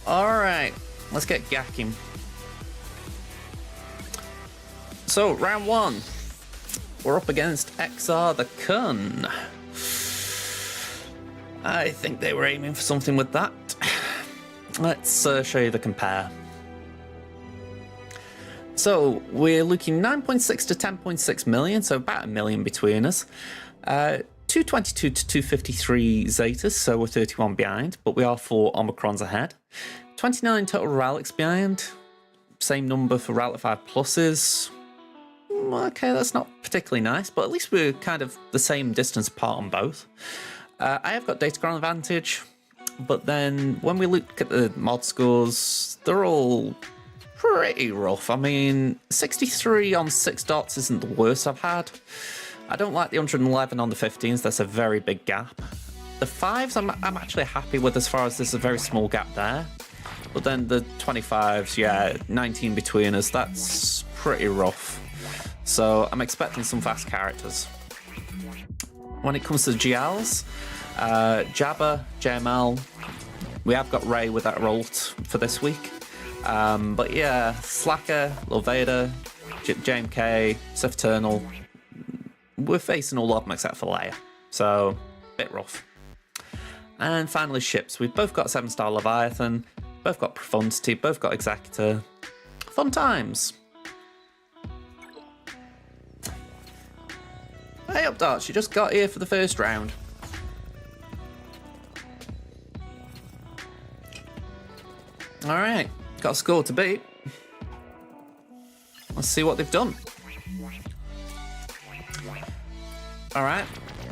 Alright, let's get gacking. So, round one. We're up against ExarTheKun. I think they were aiming for something with that. Let's show you the compare. So, we're looking 9.6 to 10.6 million, so about a million between us. 222 to 253 Zetas, so we're 31 behind, but we are 4 Omicrons ahead. 29 total relics behind. Same number for relic 5 pluses. Okay, that's not particularly nice, but at least we're kind of the same distance apart on both. I have got Datacron advantage, but then when we look at the mod scores, they're all pretty rough. I mean, 63 on 6 dots isn't the worst I've had. I don't like the 111 on the 15s, that's a very big gap. The 5s I'm actually happy with as far as there's a very small gap there. But then the 25s, yeah, 19 between us, that's pretty rough. So I'm expecting some fast characters. When it comes to GLs, Jabba, JML, we have got Rey with that Rolt for this week. But yeah, Slacker, Lord Vader, JMK, Sith Eternal, we're facing all of them except for Leia, so a bit rough. And finally ships, we've both got 7-star Leviathan, both got Profundity, both got Executor. Fun times. Hey up, Darth, you just got here for the first round. Alright, got a score to beat. Let's see what they've done. Alright,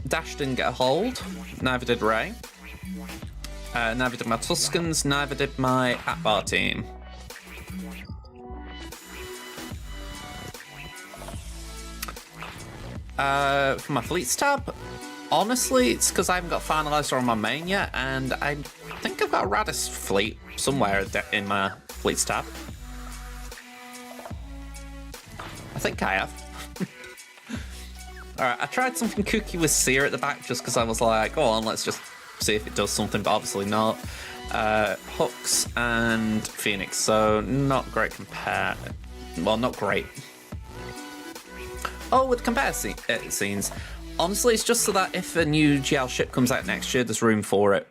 Dash didn't get a hold, neither did Rey. Neither did my Tuskens, neither did my Aphra team. For my fleets tab, honestly, it's because I haven't got Finalizer on my main yet, and I think I've got a Raddus fleet somewhere in my fleets tab. I think I have. Alright, I tried something kooky with Seer at the back just because I was like, go on, let's just see if it does something, but obviously not. Hooks and Phoenix, so not great compare. Well, not great. Oh, with compare scenes, honestly, it's just so that if a new GL ship comes out next year, there's room for it.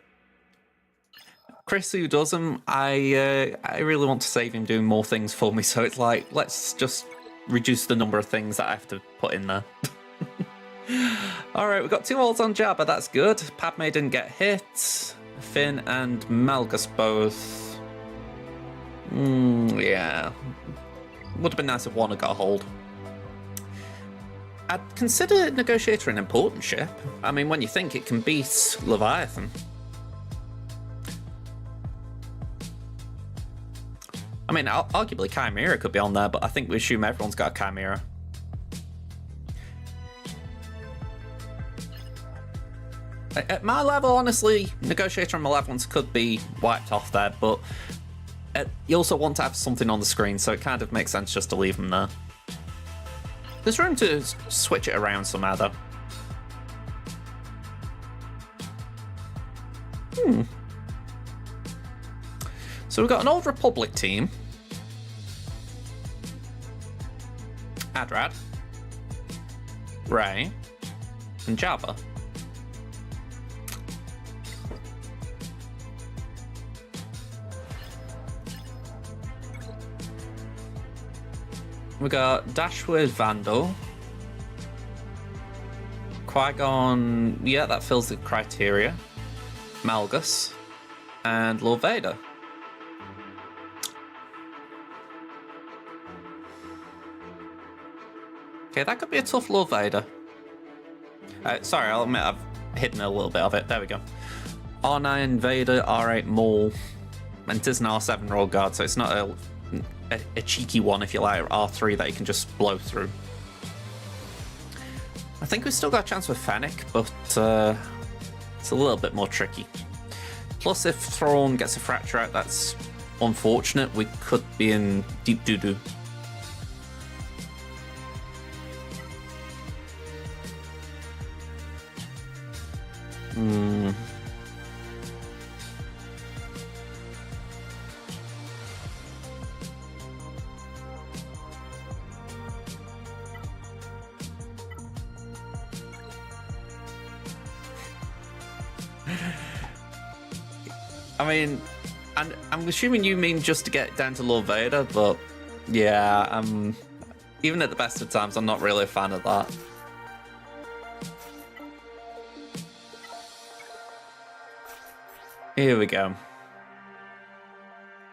Chris, who does them, I really want to save him doing more things for me, so it's like, let's just reduce the number of things that I have to put in there. Alright, we've got 2 ults on Jabba, that's good. Padme didn't get hit. Finn and Malgus both. Yeah. Would have been nice if one had got a hold. I'd consider Negotiator an important ship. I mean, when you think it can beat Leviathan. I mean, arguably Chimaera could be on there, but I think we assume everyone's got a Chimaera. At my level, honestly, Negotiator and Malevolence could be wiped off there, but you also want to have something on the screen, so it kind of makes sense just to leave them there. There's room to switch it around somehow, though. So we've got an Old Republic team. Adrad, Rey, and Jabba. We got Dash with Vandal. Qui-Gon, yeah, that fills the criteria. Malgus. And Lord Vader. Okay, that could be a tough Lord Vader. Sorry, I'll admit I've hidden a little bit of it. There we go. R9 Vader, R8 Maul. And it is an R7 Royal Guard, so it's not a cheeky one, if you like, R3 that you can just blow through. I think we've still got a chance with Fennec, but it's a little bit more tricky. Plus, if Thrawn gets a fracture out, that's unfortunate. We could be in deep doo-doo. I mean, and I'm assuming you mean just to get down to Lord Vader, but yeah, even at the best of times, I'm not really a fan of that. Here we go.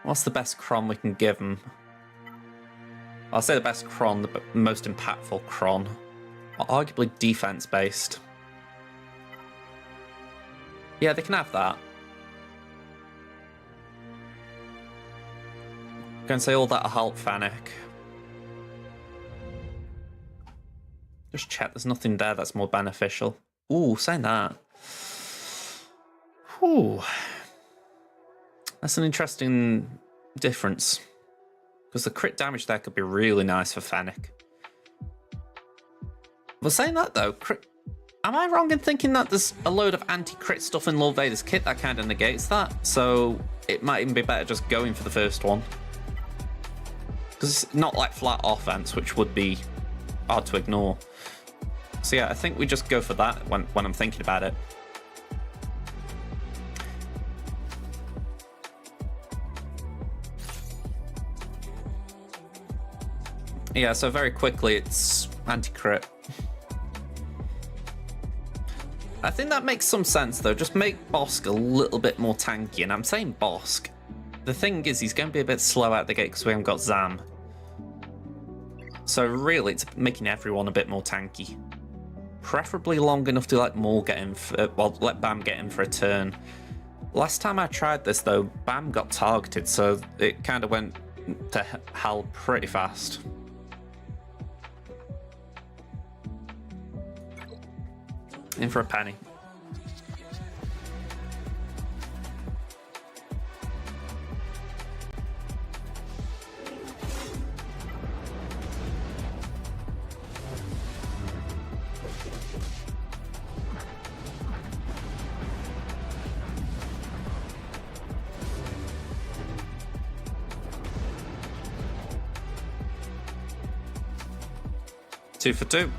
What's the best cron we can give him? I'll say the best cron, the most impactful cron. Arguably defense-based. Yeah, they can have that. I'm going to say all that'll help Fennec. Just check there's nothing there that's more beneficial. Ooh, saying that. Ooh. That's an interesting difference. Because the crit damage there could be really nice for Fennec. But saying that though, am I wrong in thinking that there's a load of anti-crit stuff in Lord Vader's kit that kind of negates that? So it might even be better just going for the first one. Because it's not like flat offense, which would be hard to ignore. So yeah, I think we just go for that when I'm thinking about it. Yeah, so very quickly it's anti-crit. I think that makes some sense though. Just make Bosk a little bit more tanky, and I'm saying Bosk. The thing is, he's going to be a bit slow out the gate because we haven't got Zam. So really, it's making everyone a bit more tanky. Preferably long enough to let Maul get in, well, let Bam get in for a turn. Last time I tried this though, Bam got targeted, so it kind of went to hell pretty fast. In for a penny. Two for two.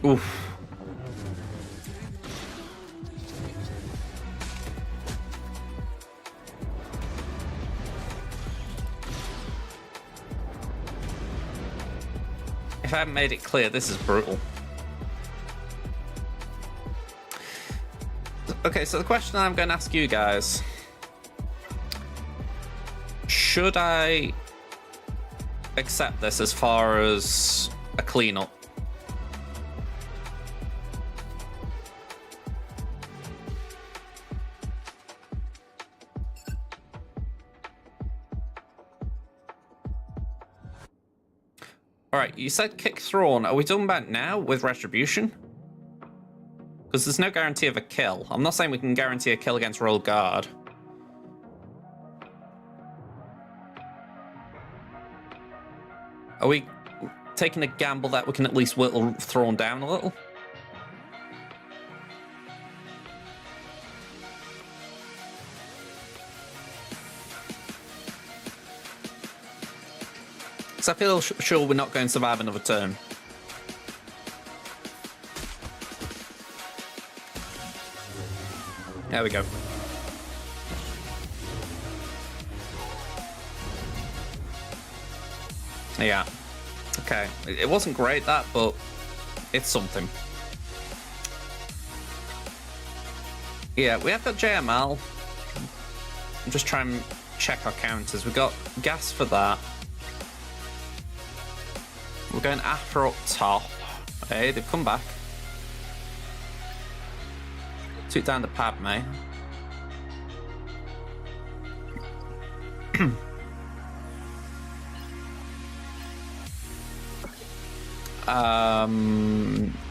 Oof. If I haven't made it clear, this is brutal. Okay, so the question I'm going to ask you guys. Should I accept this as far as a cleanup? Alright, you said kick Thrawn. Are we talking about now with Retribution? Because there's no guarantee of a kill. I'm not saying we can guarantee a kill against Royal Guard. Are we taking a gamble that we can at least whittle Thrawn down a little? I feel sure we're not going to survive another turn. There we go. Yeah. Okay. It wasn't great, that, but it's something. Yeah, we have got JML. I'm just trying to check our counters. We've got gas for that. We're going Aphra up top. Hey, they've come back. Took down the Padme.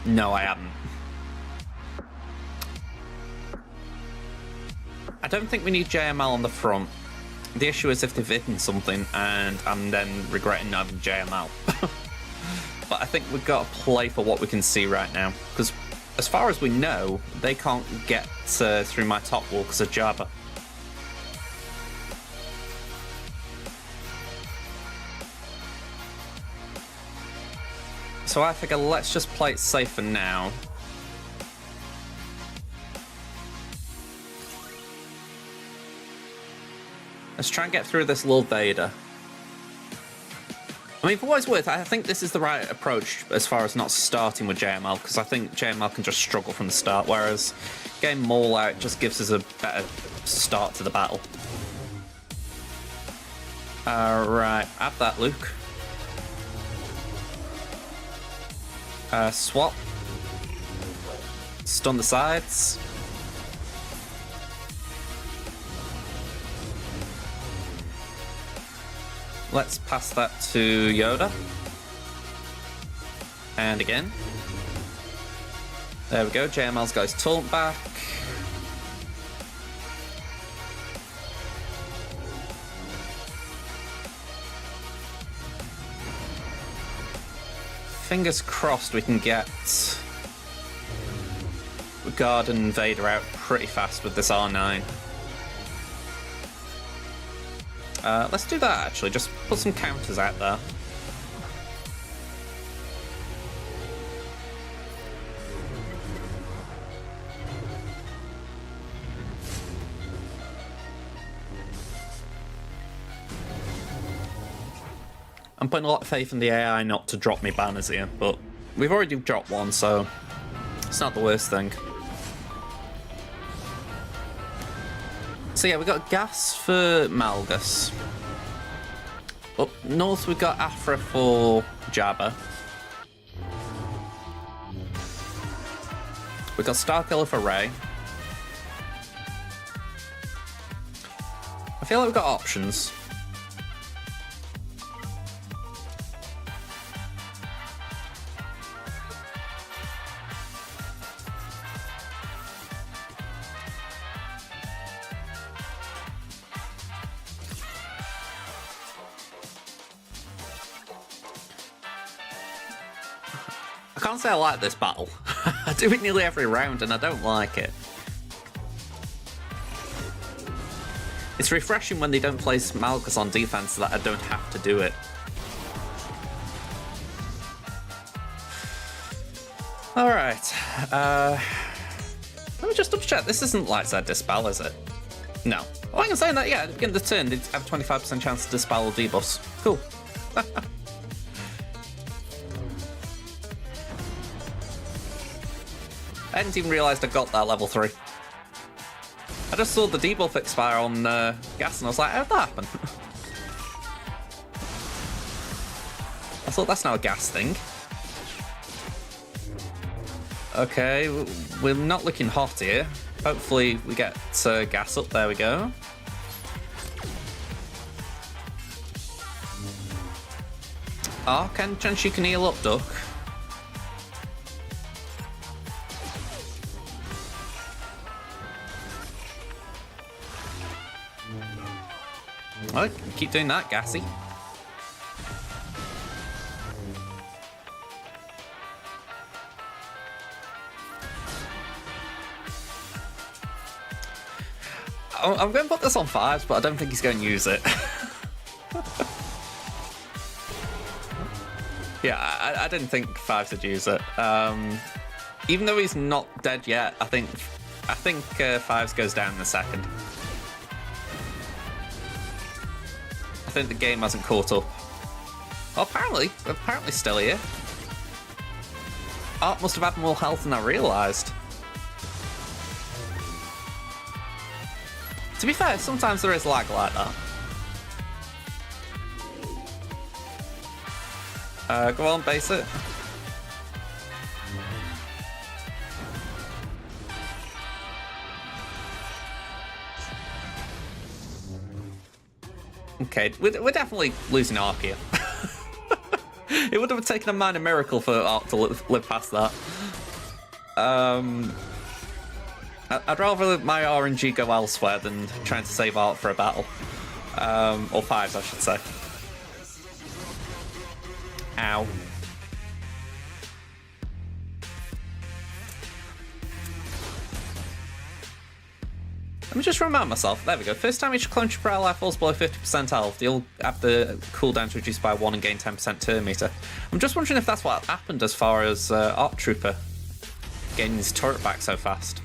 No, I haven't. I don't think we need JML on the front. The issue is if they've hidden something and I'm then regretting not having JML. But I think we've got to play for what we can see right now. Because as far as we know, they can't get through my top wall because of Jabba. So I figure let's just play it safe for now. Let's try and get through this Lord Vader. I mean, for what it's worth, I think this is the right approach as far as not starting with JML, because I think JML can just struggle from the start, whereas getting Maul out just gives us a better start to the battle. Right, have that, Luke. Swap. Stun the sides. Let's pass that to Yoda. And again. There we go, JML's got his taunt back. Fingers crossed we can get Guard and Vader out pretty fast with this R9. Let's do that actually, just put some counters out there. I'm putting a lot of faith in the AI not to drop me banners here, but we've already dropped one, so it's not the worst thing. So yeah, we got gas for Malgus. Up north we've got Aphra for Jabba. We've got Starkiller for Rey. I feel like we've got options. I can't say I like this battle. I do it nearly every round and I don't like it. It's refreshing when they don't place Malgus on defense so that I don't have to do it. Alright. Let me just double check. This isn't Lightside Dispel, is it? No. Oh, I can say that, yeah, at the beginning of the turn, they have a 25% chance to dispel or debuffs. Cool. I hadn't even realised I got that level 3. I just saw the debuff expire on gas and I was like, how'd that happen? I thought that's now a gas thing. Okay, we're not looking hot here. Hopefully we get gas up, there we go. Oh, chance you can heal up, Duck. Oh, keep doing that, Gassy. I'm going to put this on 5s, but I don't think he's going to use it. Yeah, I didn't think 5s would use it. Even though he's not dead yet, I think 5s goes down in a second. I think the game hasn't caught up. Oh, apparently still here. Art must have had more health than I realised. To be fair, sometimes there is lag like that. Go on, base it. Okay, we're definitely losing Arc here. It would have taken a minor miracle for Arc to live past that. I'd rather my RNG go elsewhere than trying to save art for a battle. Or fives, I should say. Ow. Let me just remind myself. There we go. First time each clone trooper ally falls below 50% health, you'll have the cooldown reduced by 1 and gain 10% turn meter. I'm just wondering if that's what happened as far as ARC Trooper getting his turret back so fast.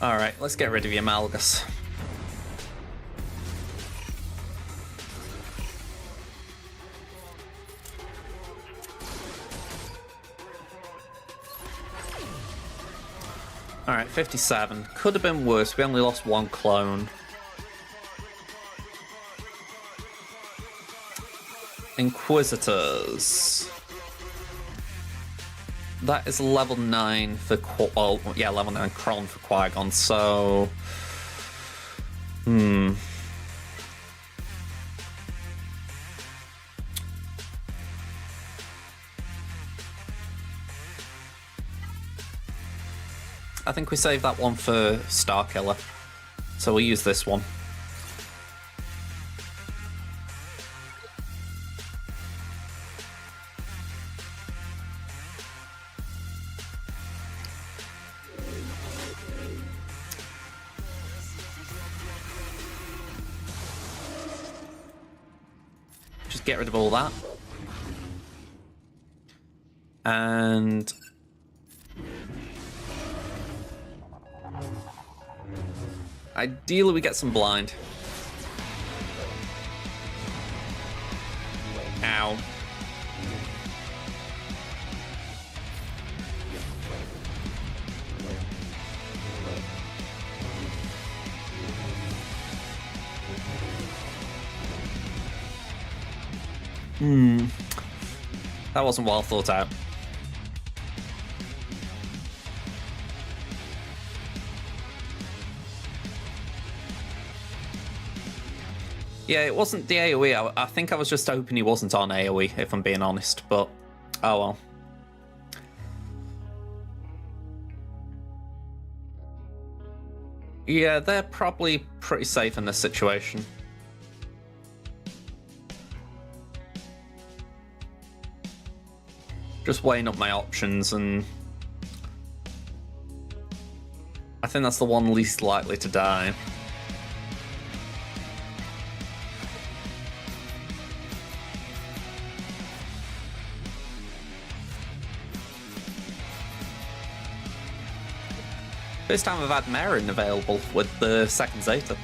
Alright, let's get rid of your Malgus. Alright, 57. Could have been worse. We only lost 1 clone. Inquisitors. That is level 9 for level 9 Kron for Qui-Gon, so... I think we saved that one for Starkiller, so we'll use this one. Just get rid of all that. And... ideally, we get some blind. Ow. That wasn't well thought out. Yeah, it wasn't the AoE. I think I was just hoping he wasn't on AoE, if I'm being honest, but oh well. Yeah, they're probably pretty safe in this situation. Just weighing up my options, and I think that's the one least likely to die. First time I've had Merrin available with the second Zeta.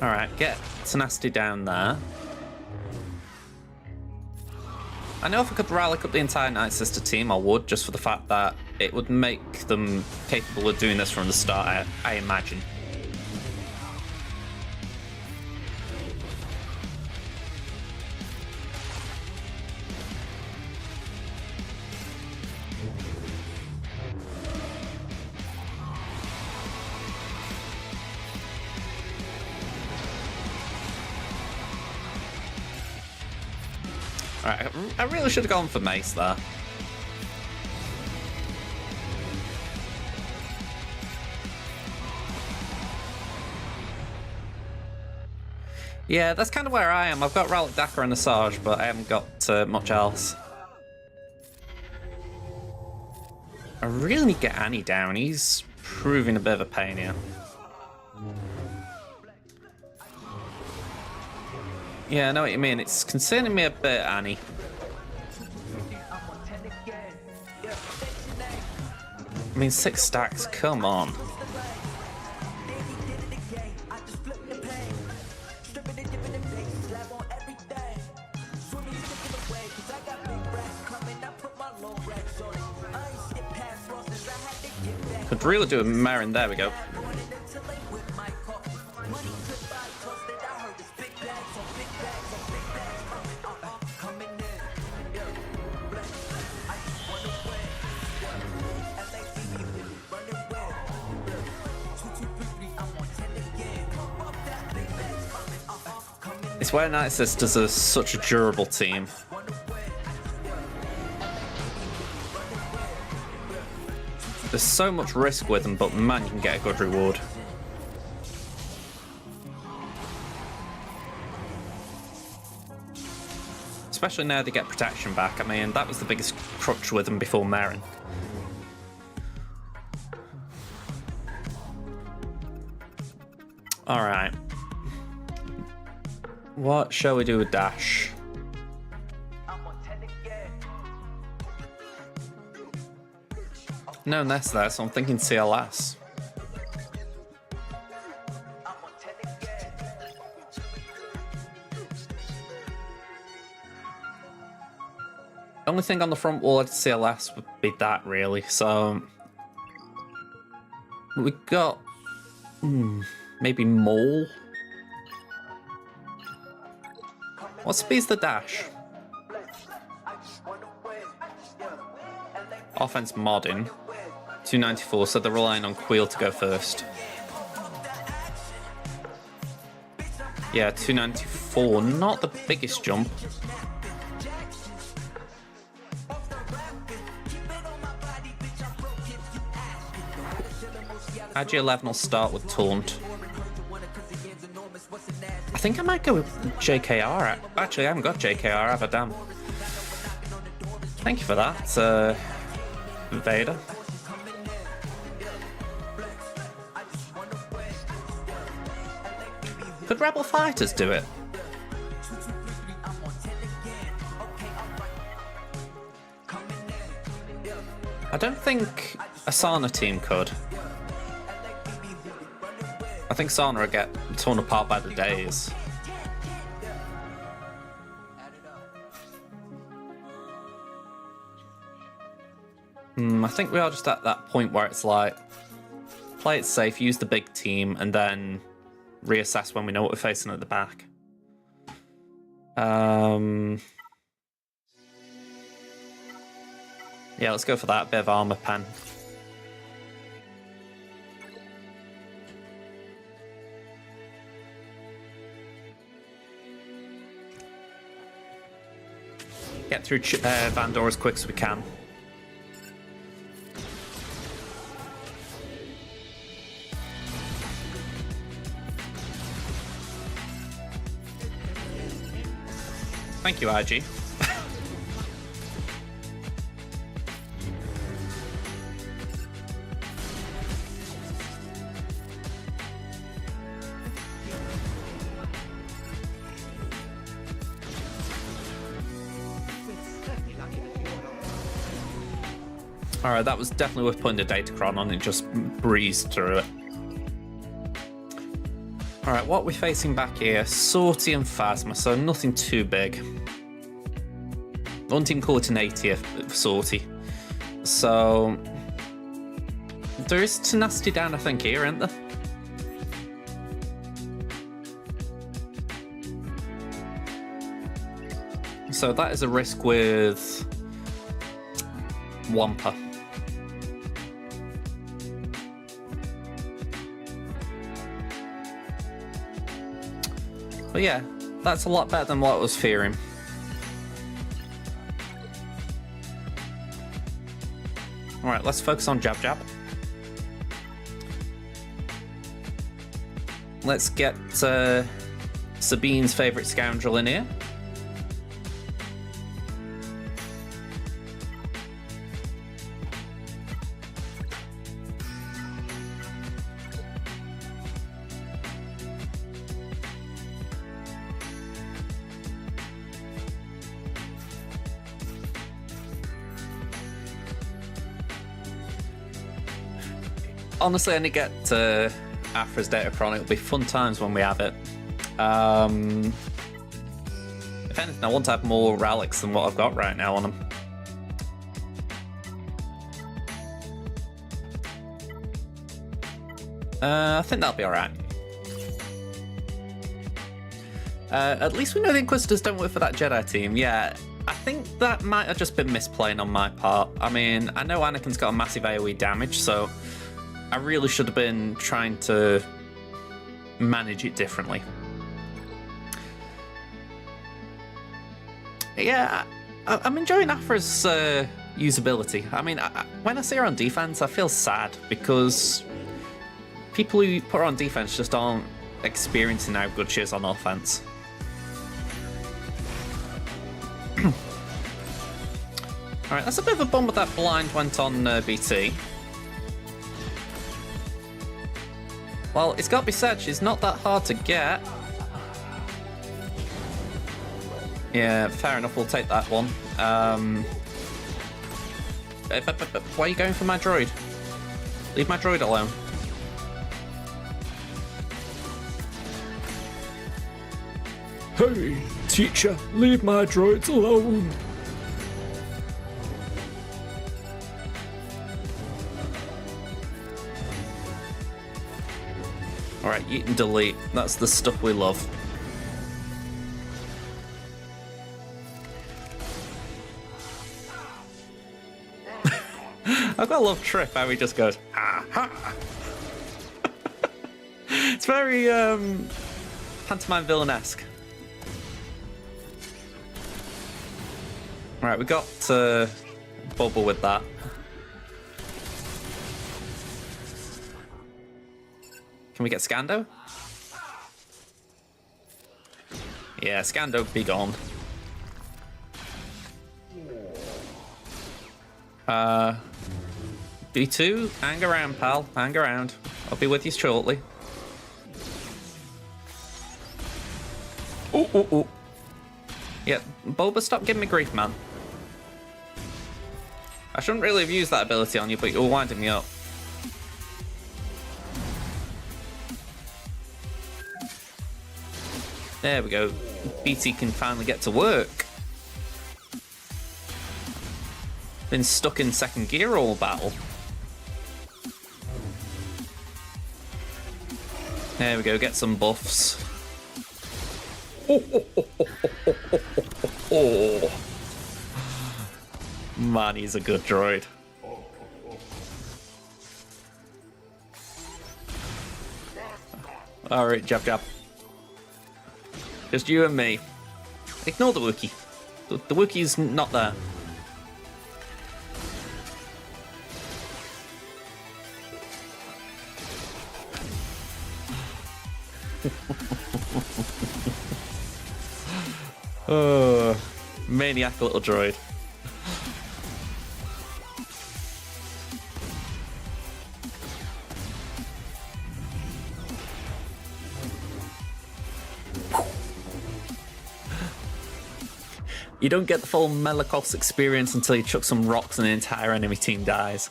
Alright, get Tenacity down there. I know if I could rally up the entire Nightsister team, I would, just for the fact that it would make them capable of doing this from the start, I imagine. Alright, I really should have gone for Mace there. Yeah, that's kind of where I am. I've got Relic Dakar and Asajj, but I haven't got much else. I really need to get Annie down. He's proving a bit of a pain here. Yeah, I know what you mean. It's concerning me a bit, Annie. I mean, 6 stacks, come on. Could really do a Merrin. There we go. It's where Nightsisters are such a durable team. There's so much risk with them, but man, you can get a good reward. Especially now they get protection back. I mean, that was the biggest crutch with them before Merrin. Alright. What shall we do with Dash? No Nest there, so I'm thinking CLS. Only thing on the front wall at CLS would be that, really. So we got maybe Maul. What speed's the Dash? Offense modding 294, so they're relying on Queel to go first. Yeah, 294, not the biggest jump. AG11 will start with Taunt. I think I might go with JKR. Actually, I haven't got JKR, have I? Damn. Thank you for that, Vader. Could Rebel Fighters do it? I don't think a Sana team could. I think Sana would get torn apart by the days. I think we are just at that point where it's like, play it safe, use the big team, and then reassess when we know what we're facing at the back. Yeah, let's go for that. Bit of armor pen. Get through Vandor as quick as we can. Thank you, IG. Alright, that was definitely worth putting the Datacron on. It just breezed through it. Alright, what are we facing back here? Sortie and Phasma, so nothing too big. One team call it an 80th Sortie. So there is tenacity down, I think, here, isn't there? So that is a risk with Wampa. But yeah, that's a lot better than what I was fearing. Alright, let's focus on Jab Jab. Let's get Sabine's favourite scoundrel in here. Honestly, I need to get Aphra's Datacron. It'll be fun times when we have it. If anything, I want to have more relics than what I've got right now on them. I think that'll be alright. At least we know the Inquisitors don't work for that Jedi team. Yeah, I think that might have just been misplaying on my part. I mean, I know Anakin's got a massive AoE damage, so I really should have been trying to manage it differently. Yeah, I'm enjoying Aphra's usability. I mean, when I see her on defense, I feel sad because people who put her on defense just aren't experiencing how good she is on offense. Alright, that's a bit of a bummer that blind went on BT. Well, it's got to be said, she's not that hard to get. Yeah, fair enough, we'll take that one. But why are you going for my droid? Leave my droid alone. Hey, teacher, leave my droids alone. Alright, you can delete. That's the stuff we love. I've got to love Trip, how he just goes, ha ha. It's very, pantomime villain-esque. Alright, we got Bubble with that. Can we get Scando? Yeah, Scando, be gone. B2, hang around, pal. Hang around. I'll be with you shortly. Ooh, ooh, ooh. Yeah, Bulba, stop giving me grief, man. I shouldn't really have used that ability on you, but you're winding me up. There we go. BT can finally get to work. Been stuck in second gear all battle. There we go, get some buffs. Oh. Man, he's a good droid. Alright, jab jab. Just you and me. Ignore the Wookiee. The Wookiee's not there. Oh, maniac little droid. You don't get the full Malgus experience until you chuck some rocks and the entire enemy team dies.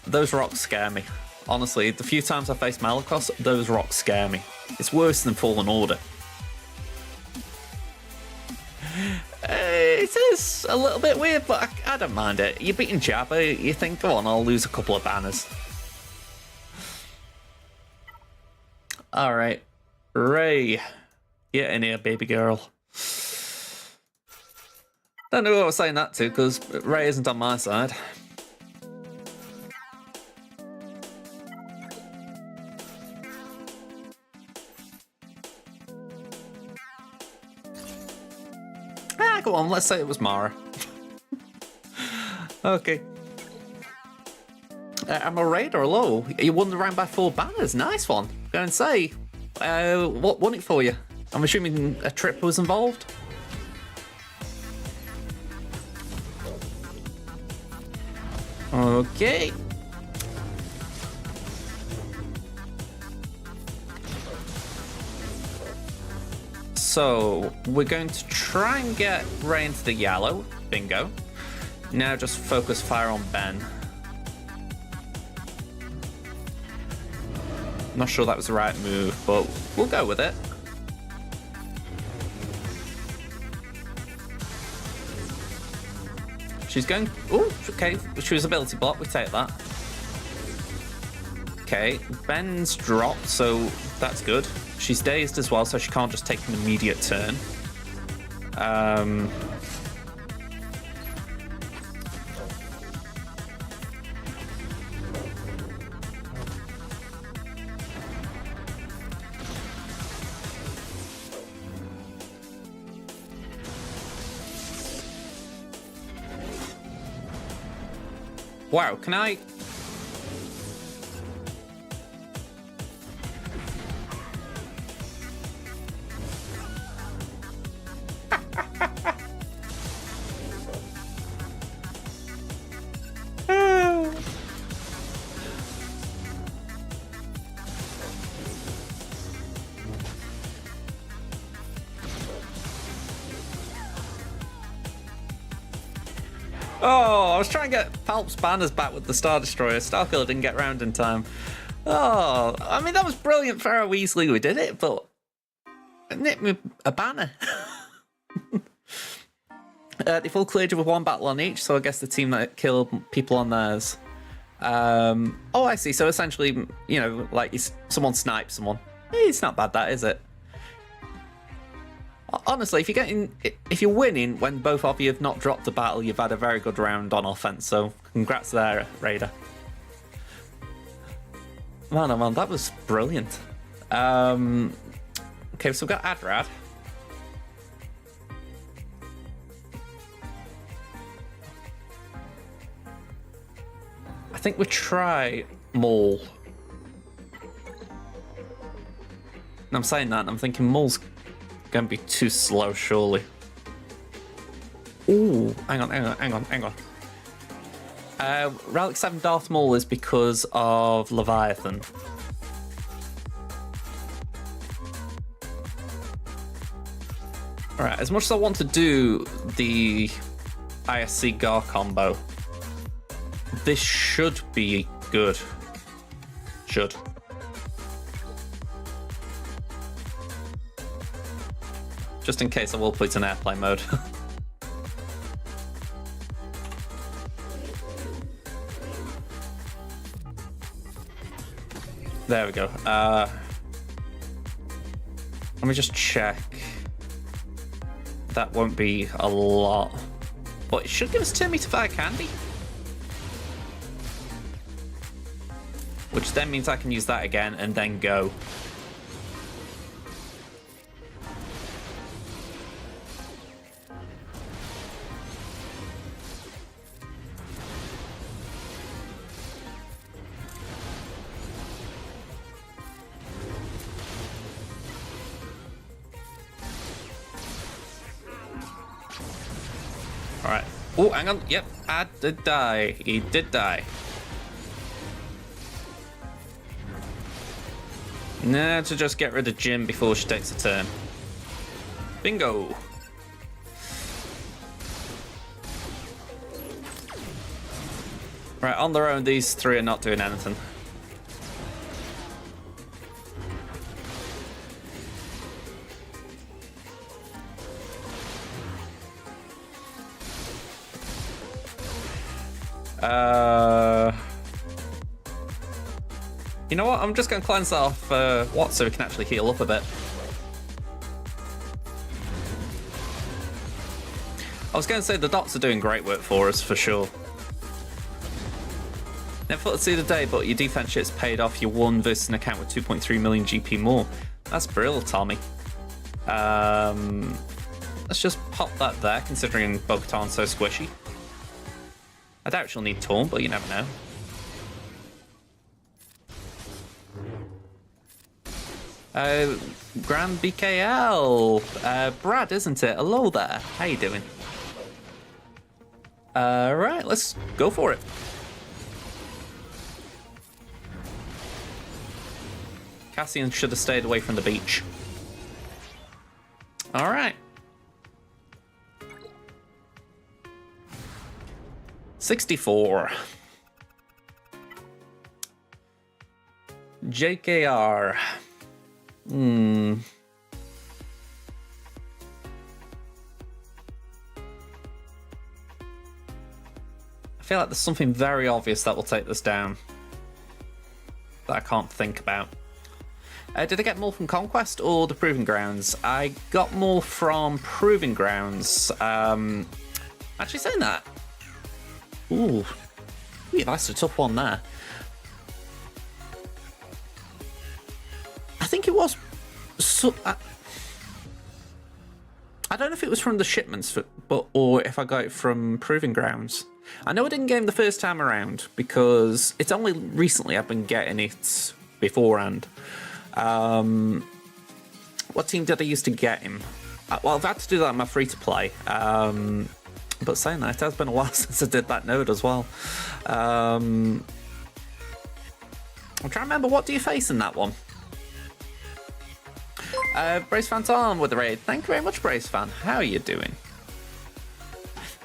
Those rocks scare me. Honestly, the few times I faced Malgus, those rocks scare me. It's worse than Fallen Order. It is a little bit weird, but I don't mind it. You're beating Jabba, you think, go on, I'll lose a couple of banners. Alright. Ray. Get in here, baby girl. Don't know who I was saying that to, because Ray isn't on my side. Go on, let's say it was Mara. Okay. I'm a raid or low. You won the round by 4 banners. Nice one. Go and say. What won it for you? I'm assuming a trip was involved. Okay. So, we're going to try and get Ray into the yellow. Bingo. Now just focus fire on Ben. Not sure that was the right move, but we'll go with it. She's going... Oh, okay. She was ability block. We take that. Okay. Ben's dropped, so that's good. She's dazed as well, so she can't just take an immediate turn. Wow, can I... Oh, I was trying to get Palp's banners back with the Star Destroyer. Starkiller didn't get round in time. Oh, I mean, that was brilliant for how easily we did it, but nick me a banner. They full cleared you with one battle on each, so I guess the team that killed people on theirs. Oh, I see. So essentially, you know, like someone snipes someone. It's not bad, that, is it? Honestly, if you're winning when both of you have not dropped a battle, you've had a very good round on offense. So, congrats there, Raider. Man, oh man, that was brilliant. Okay, so we've got Adrad. I think we try Maul. And I'm saying that, and I'm thinking Maul's gonna be too slow, surely. Ooh, hang on. Relic 7 Darth Maul is because of Leviathan. Alright, as much as I want to do the ISC GAR combo, this should be good. Should. Just in case I will put it in airplane mode. There we go. Let me just check. That won't be a lot. But it should give us 2 meter fire candy. Which then means I can use that again and then go. Alright. Oh, hang on. Yep, I did die. He did die. Nah, to just get rid of Jim before she takes a turn. Bingo. Right, on their own, these three are not doing anything. You know what? I'm just going to cleanse that off Watt so we can actually heal up a bit. I was going to say the dots are doing great work for us, for sure. Never thought to see the day, but your defense shit's paid off. You won versus an account with 2.3 million GP more. That's brilliant, Tommy. Let's just pop that there, considering Bo-Katan's so squishy. I doubt she'll need Taunt, but you never know. Grand BKL. Brad, isn't it? Hello there. How you doing? Right, let's go for it. Cassian should have stayed away from the beach. All right. 64. JKR. I feel like there's something very obvious that will take this down that I can't think about. Did I get more from Conquest or the Proving Grounds? I got more from Proving Grounds. Actually saying that. Ooh, that's a tough one there. I think it was. I don't know if it was from the shipments, or if I got it from Proving Grounds. I know I didn't get him the first time around because it's only recently I've been getting it beforehand. What team did I used to get him? Well, I've had to do that on my free-to-play. But saying that, it has been a while since I did that node as well. I'm trying to remember, what do you face in that one? Brace Fan's on with the raid. Thank you very much, Brace Fan. How are you doing?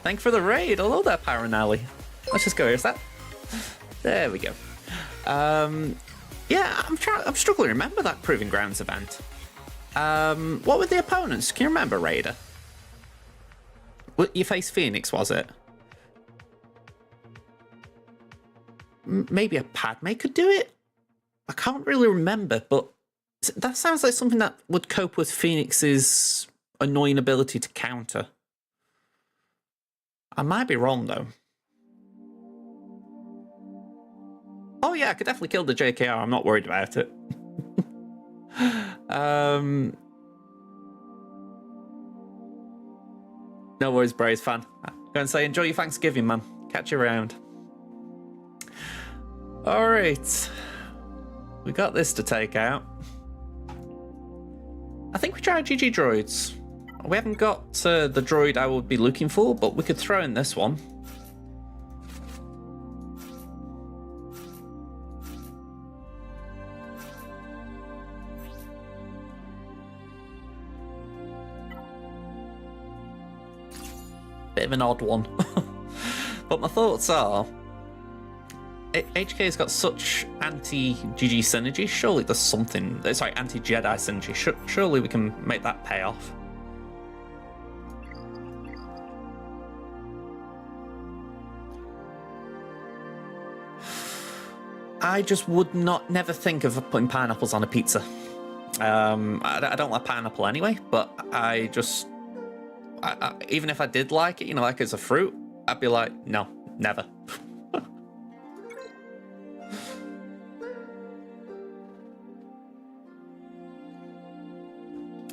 Thank you for the raid. Hello there, Paranelli. Let's just go here, is that? There we go. Yeah, I'm struggling to remember that Proving Grounds event. What were the opponents? Can you remember, Raider? You faced Phoenix, was it? Maybe a Padme could do it? I can't really remember, but that sounds like something that would cope with Phoenix's annoying ability to counter. I might be wrong, though. Oh yeah, I could definitely kill the JKR. I'm not worried about it. No worries, Braves fan. Go and say enjoy your Thanksgiving, man. Catch you around. All right, we got this to take out. I think we try GG droids. We haven't got the droid I would be looking for, but we could throw in this one. Bit of an odd one. But my thoughts are, HK's got such anti-GG synergy, surely there's something, sorry, anti-Jedi synergy, surely we can make that pay off. I just would never think of putting pineapples on a pizza. I don't like pineapple anyway, but I even if I did like it, you know, like as a fruit, I'd be like, no, never.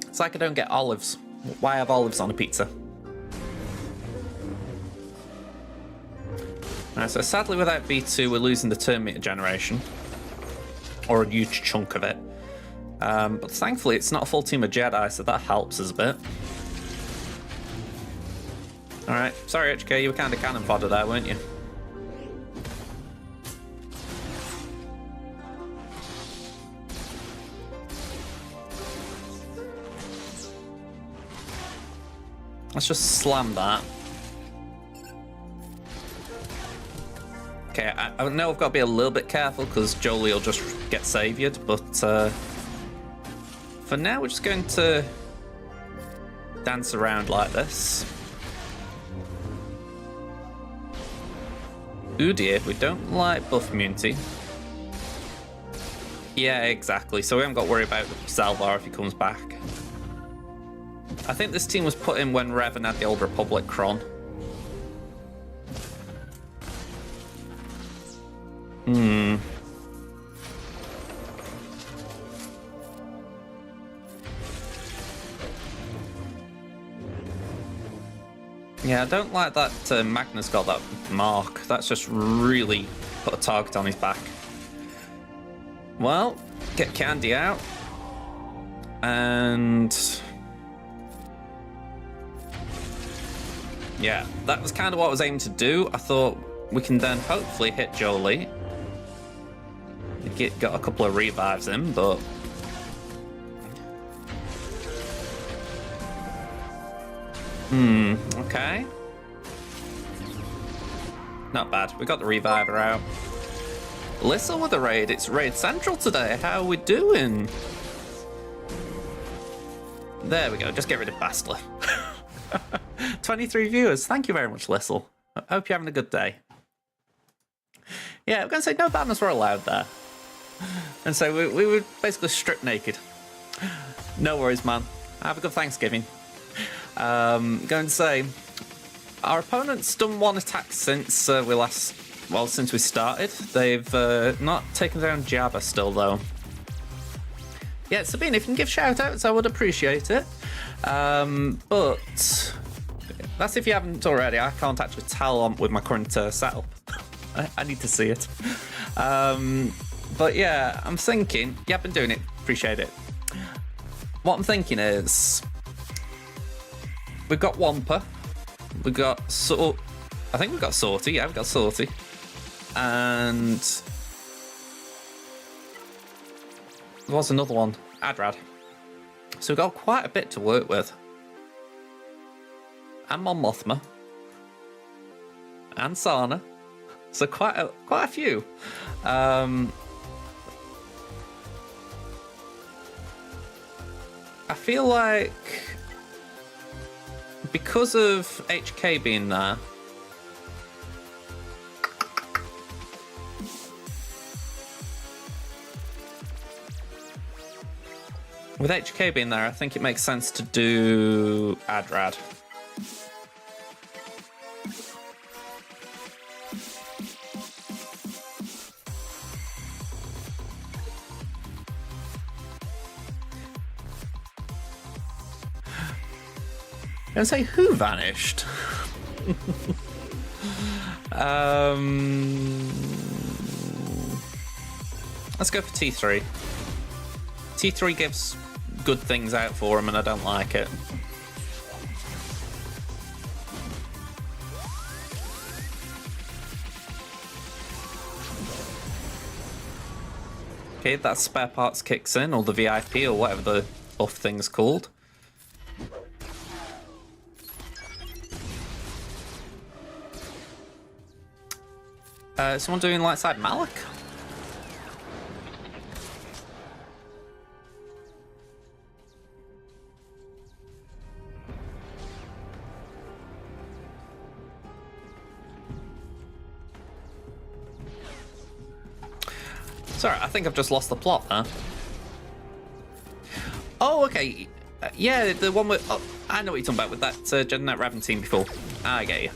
It's like I don't get olives. Why have olives on a pizza? Right, so sadly without B2 we're losing the turn meter generation. Or a huge chunk of it. But thankfully it's not a full team of Jedi, so that helps us a bit. Alright, sorry HK, you were kind of cannon fodder there, weren't you? Let's just slam that. Okay, I know I've got to be a little bit careful because Jolie will just get saviored, but for now we're just going to dance around like this. Ooh dear, we don't like buff immunity. Yeah, exactly, so we haven't got to worry about Salvar if he comes back. I think this team was put in when Revan had the Old Republic Cron. Yeah, I don't like that Magnus got that mark. That's just really put a target on his back. Well, get Candy out. And yeah, that was kind of what I was aiming to do. I thought we can then hopefully hit Jolie. Got a couple of revives in, but okay. Not bad. We got the reviver out. Listen with the raid. It's Raid Central today. How are we doing? There we go. Just get rid of Bastler. 23 viewers. Thank you very much, Lissel. I hope you're having a good day. Yeah, I'm going to say no banners were allowed there. And so we were basically stripped naked. No worries, man. Have a good Thanksgiving. Going to say, our opponent's done one attack since since we started. They've not taken down Jabba still, though. Yeah, Sabine, if you can give shout-outs, I would appreciate it. But that's if you haven't already. I can't actually tell with my current setup. I need to see it. But yeah, I'm thinking. Yeah, I've been doing it. Appreciate it. What I'm thinking is, we've got Wampa. We've got I think we've got Sortie. Yeah, we've got Sortie. And there was another one, Adrad. So we've got quite a bit to work with. And Mon Mothma. And Sana. So quite a few. I feel like because of HK being there, with HK being there, I think it makes sense to do Adrad. And say who vanished? Let's go for T3. T3 gives good things out for him, and I don't like it. Okay, that spare parts kicks in, or the VIP, or whatever the buff thing's called. Someone doing light side Malik? Sorry, I think I've just lost the plot there. Oh, okay. Yeah, the one with... Oh, I know what you're talking about with that Jedi Knight Raven team before. I get you.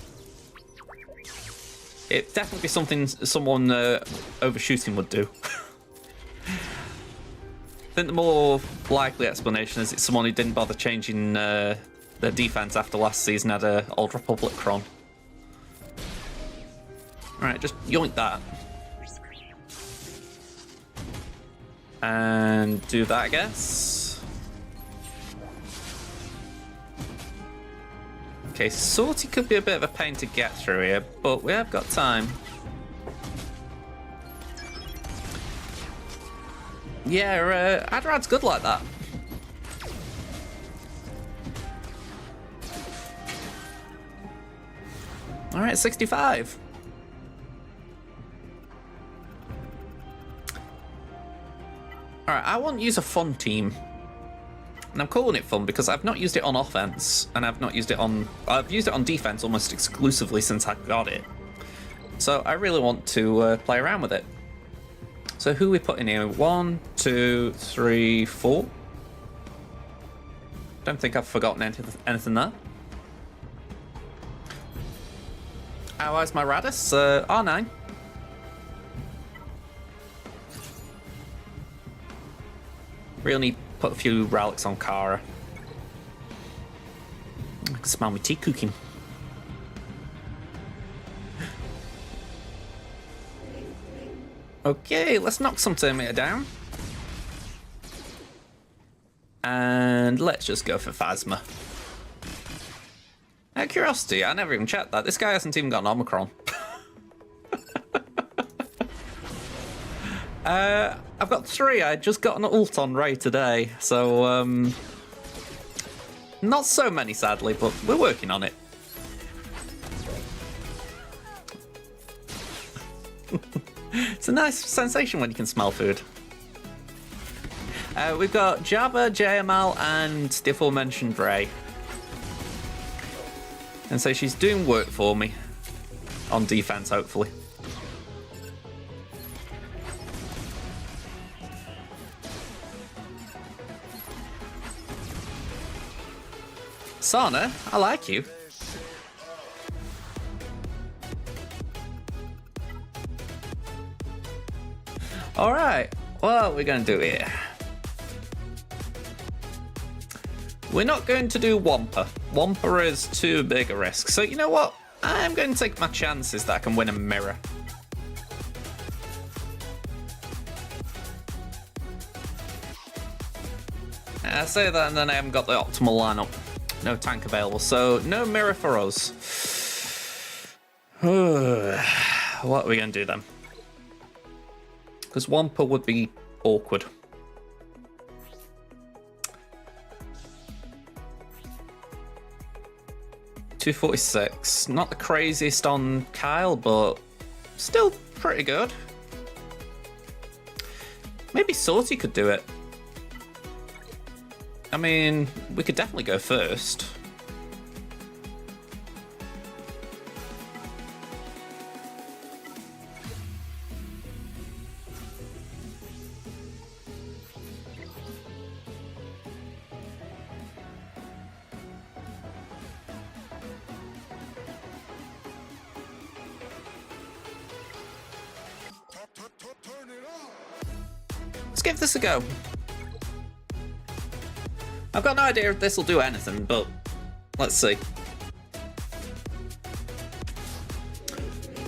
It'd definitely be something someone overshooting would do. I think the more likely explanation is it's someone who didn't bother changing their defense after last season had a Old Republic Cron. Alright, just yoink that. And do that, I guess. Okay, Sortie could be a bit of a pain to get through here, but we have got time. Yeah, Adrad's good like that. Alright, 65. Alright, I want to use a fun team. And I'm calling it fun because I've not used it on offense, and I've used it on defense almost exclusively since I got it. So I really want to play around with it. So who are we putting here? 1, 2, 3, 4. Don't think I've forgotten anything there. How is my Raddus? R9. Really need to put a few relics on Kara. I can smell my tea cooking. Okay, let's knock some Terminator down. And let's just go for Phasma. Out of curiosity, I never even checked that. This guy hasn't even got an Omicron. I've got 3. I just got an ult on Ray today, so not so many sadly, but we're working on it. It's a nice sensation when you can smell food. We've got Jabba, JML, and the aforementioned Ray. And so she's doing work for me on defense, hopefully. Sana, I like you. Alright, what are we going to do here? We're not going to do Wampa. Wampa is too big a risk. So you know what? I'm going to take my chances that I can win a mirror. I say that and then I haven't got the optimal lineup. No tank available, so no mirror for us. What are we going to do then? Because Wampa would be awkward. $246. Not the craziest on Kyle, but still pretty good. Maybe Sorty could do it. I mean, we could definitely go first. Let's give this a go. I've got no idea if this will do anything, but let's see.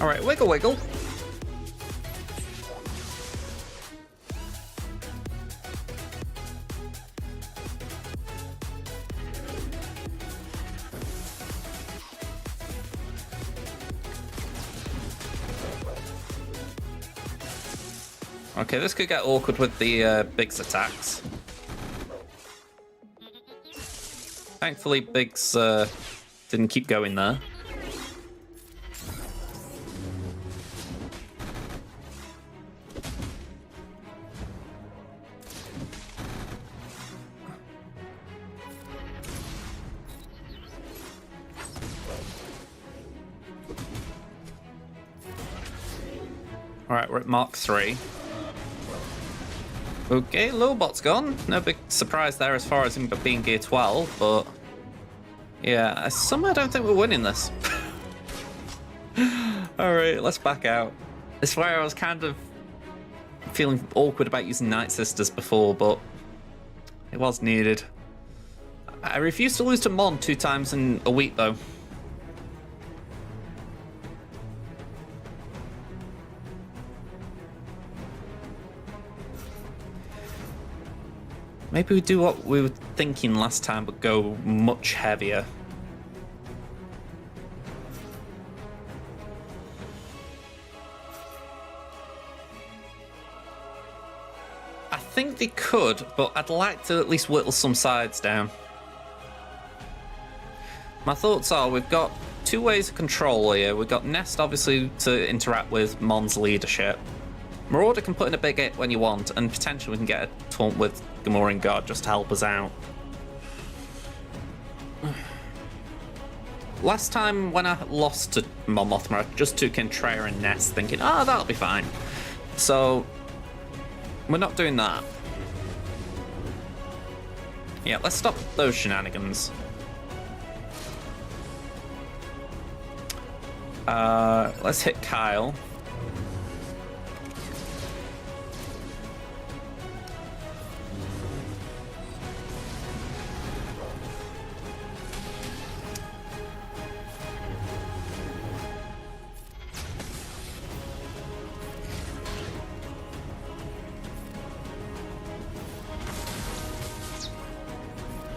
Alright, wiggle wiggle. Okay, this could get awkward with the Biggs attacks. Thankfully, Biggs didn't keep going there. Alright, we're at Mark 3. Okay, Lobot's gone. No big surprise there as far as him being gear 12, but yeah, I somehow don't think we're winning this. Alright, let's back out. This is where I was kind of feeling awkward about using Nightsisters before, but it was needed. I refuse to lose to Mon 2 times in a week, though. Maybe we do what we were thinking last time, but go much heavier. I think they could, but I'd like to at least whittle some sides down. My thoughts are we've got 2 ways of control here. We've got Nest, obviously, to interact with Mon's leadership. Marauder can put in a big hit when you want, and potentially we can get a taunt with Gamorrean Guard just to help us out. Last time when I lost to Mon Mothma, I just took in Traya and Nest thinking, oh, that'll be fine. So, we're not doing that. Yeah, let's stop those shenanigans. Let's hit Kyle.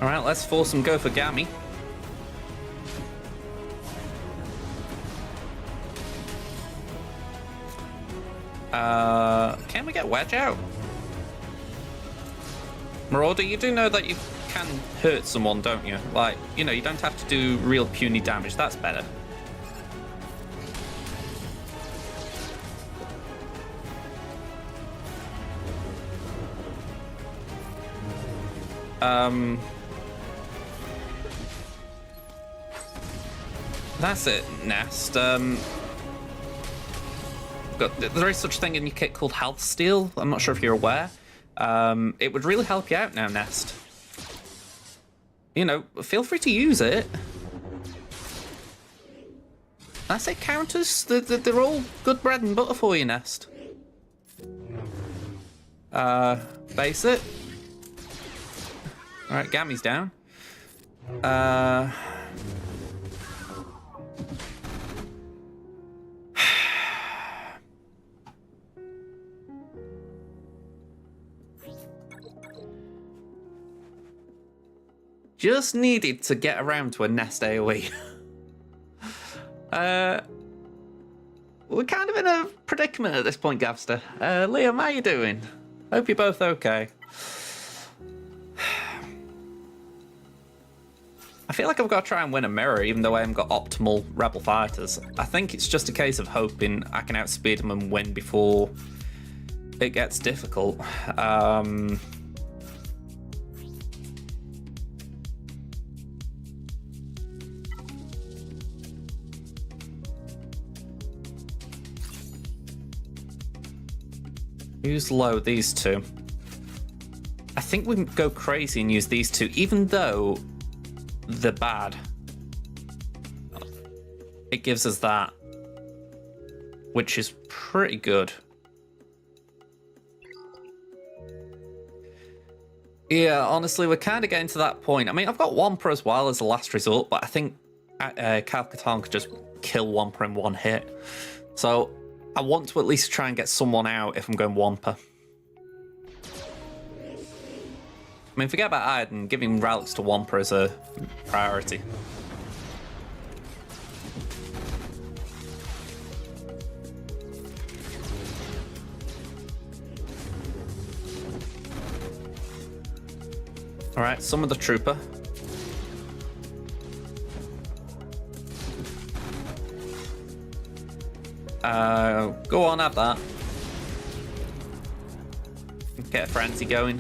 Alright, let's force him go for Gammy. Can we get Wedge out? Marauder, you do know that you can hurt someone, don't you? Like, you know, you don't have to do real puny damage. That's better. That's it, Nest. There is such a thing in your kit called Health Steal. I'm not sure if you're aware. It would really help you out now, Nest. You know, feel free to use it. That's it, counters. They're all good bread and butter for you, Nest. Base it. Alright, Gammy's down. Just needed to get around to a nest AoE. We're kind of in a predicament at this point, Gavster. Liam, how you doing? Hope you're both okay. I feel like I've got to try and win a mirror, even though I haven't got optimal Rebel fighters. I think it's just a case of hoping I can outspeed them and win before it gets difficult. Use low, these two. I think we can go crazy and use these two, even though they're bad. It gives us that, which is pretty good. Yeah, honestly, we're kind of getting to that point. I mean, I've got Wampa as well as a last resort, but I think Kal-Katarn could just kill Wampa in one hit. So I want to at least try and get someone out if I'm going Wampa. I mean, forget about Iden. Giving relics to Wampa is a priority. Alright, summon the trooper. Go on, have that. Get a frenzy going.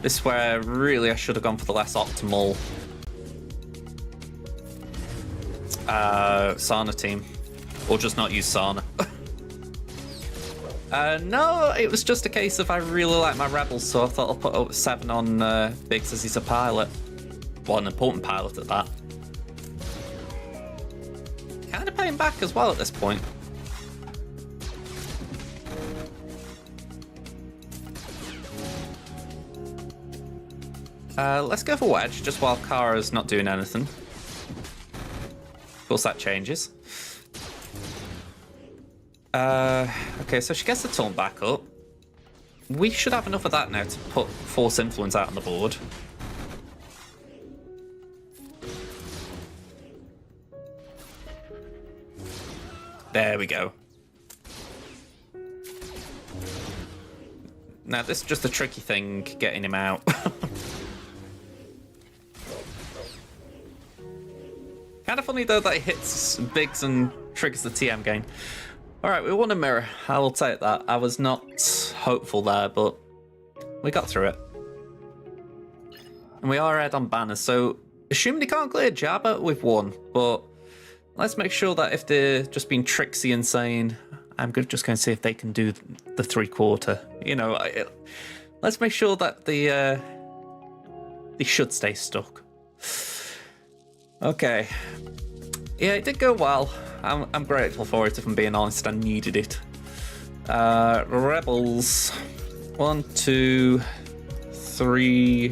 This is where really I should have gone for the less optimal Sana team. Or just not use Sana. No, it was just a case of I really like my Rebels, so I thought I'll put up 7 on Biggs as he's a pilot. Well, an important pilot at that. Kind of paying back as well at this point. Let's go for Wedge, just while Kara's not doing anything. Of course, that changes. Okay, so she gets the taunt back up. We should have enough of that now to put Force Influence out on the board. There we go. Now, this is just a tricky thing, getting him out. Kind of funny, though, that it hits Biggs and triggers the TM gain. Alright, we won a mirror. I will take that. I was not hopeful there, but we got through it. And we are ahead on banners, so assuming they can't clear Jabba, we've won. But let's make sure that if they're just being tricksy and saying, I'm just going to see if they can do the 3/4. You know, let's make sure that they should stay stuck. Okay. Yeah, it did go well. I'm grateful for it, if I'm being honest. I needed it. Rebels. 1, 2, 3,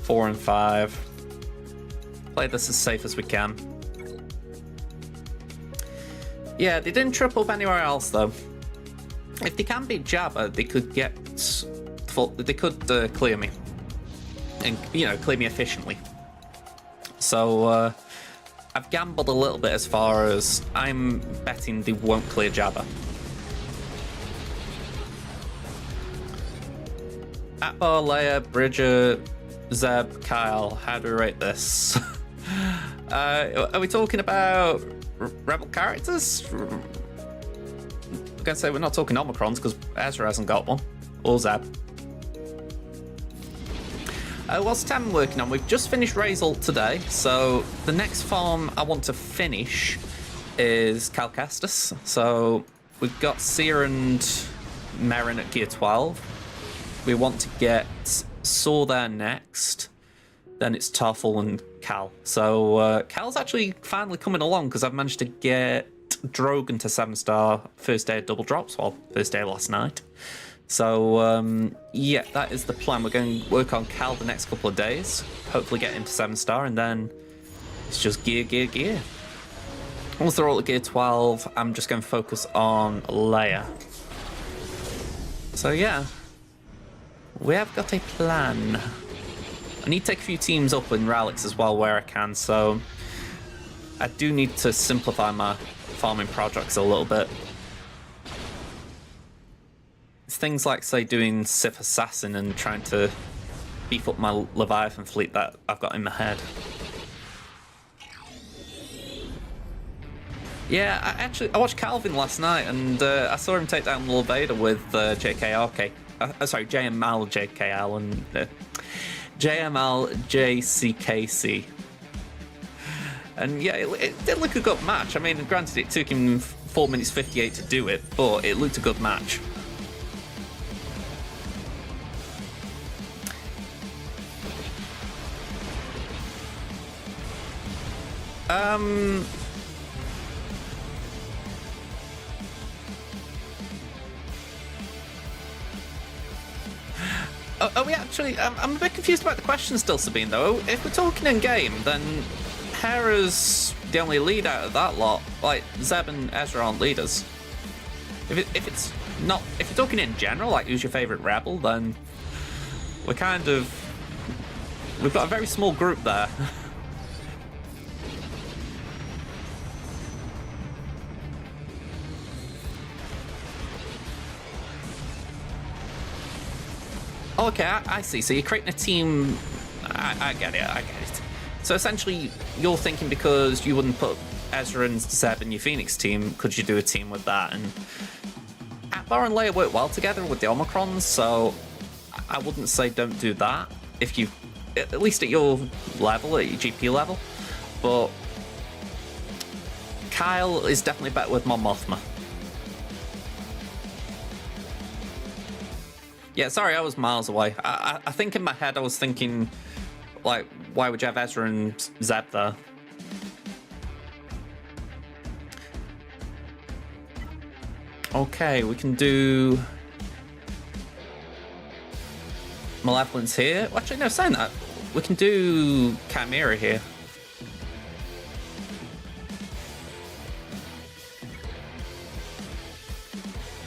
4, and 5. Play this as safe as we can. Yeah, they didn't trip up anywhere else, though. If they can beat Jabba, they could get... They could clear me. And, you know, clear me efficiently. So, I've gambled a little bit as far as I'm betting they won't clear Jabba. Akbar, Leia, Bridger, Zeb, Kyle, how do we rate this? Are we talking about Rebel characters? I'm going to say we're not talking Omicrons because Ezra hasn't got one. Or Zeb. What's Temmin working on? We've just finished Ray's ult today, so the next farm I want to finish is Cal Kestis. So we've got Seer and Merrin at gear 12. We want to get Saw there next. Then it's Tarful and Cal. So Cal's actually finally coming along because I've managed to get Drogon to 7-star first day of double drops, well, first day last night. So, yeah, that is the plan. We're going to work on Cal the next couple of days. Hopefully get him to 7-star, and then it's just gear, gear, gear. Once they're all at gear 12, I'm just going to focus on Leia. So, yeah. We have got a plan. I need to take a few teams up in Relics as well where I can, so I do need to simplify my farming projects a little bit. It's things like, say, doing Sith Assassin and trying to beef up my Leviathan fleet that I've got in my head. Yeah, I watched Calvin last night, and I saw him take down Lord Vader with JML JKL and JML JCKC. And yeah, it did look a good match. I mean, granted, it took him 4 minutes 58 to do it, but it looked a good match. Are we actually... I'm a bit confused about the question still, Sabine, though. If we're talking in-game, then Hera's the only lead out of that lot. Like, Zeb and Ezra aren't leaders. If it's not... If you're talking in general, like, who's your favourite rebel, then we're kind of... We've got a very small group there. Okay, I see. So you're creating a team. I get it. I get it. So essentially, you're thinking because you wouldn't put Ezra and Zeb in your Phoenix team, could you do a team with that? And Aphra and Leia work well together with the Omicrons, so I wouldn't say don't do that if you, at least at your level, at your GP level. But Kyle is definitely better with Mon Mothma. Yeah, sorry, I was miles away. I think in my head I was thinking, like, why would you have Ezra and Zeb there? Okay, we can do Malevolence here. Well, actually, no, saying that, we can do Chimaera here.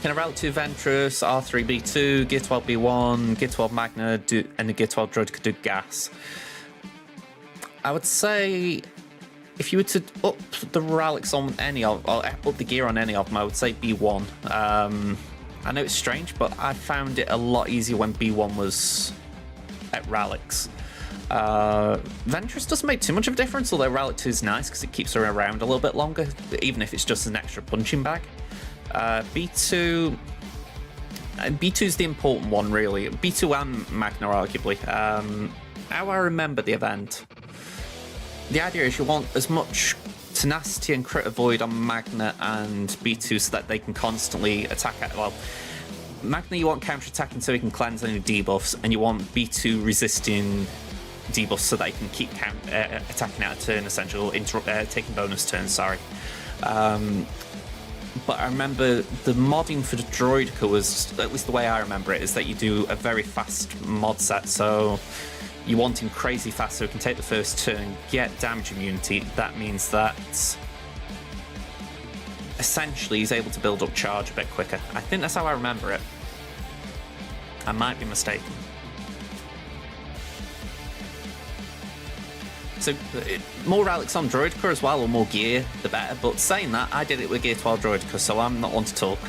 Can I route to Ventress, R3B2, Gear 12 B1, Gear 12 Magna, and the Gear 12 droid could do gas? I would say if you were to up the relics on any of, or up the gear on any of them, I would say B1. I know it's strange, but I found it a lot easier when B1 was at relics. Ventress doesn't make too much of a difference, although Relic 2 is nice because it keeps her around a little bit longer, even if it's just an extra punching bag. B2 is the important one, really. B2 and Magna, arguably. How I remember the event, the idea is you want as much tenacity and crit avoid on Magna and B2 so that they can constantly attack at, well, Magna you want counter-attacking so he can cleanse any debuffs, and you want B2 resisting debuffs so that he can keep attacking out of turn, essentially, taking bonus turns, sorry. But I remember the modding for the Droideka was, at least the way I remember it, is that you do a very fast mod set. So you want him crazy fast so he can take the first turn, get damage immunity. That means that essentially he's able to build up charge a bit quicker. I think that's how I remember it. I might be mistaken. So, more relics on Droideka as well, or more gear, the better. But saying that, I did it with Gear 12 Droideka, so I'm not one to talk.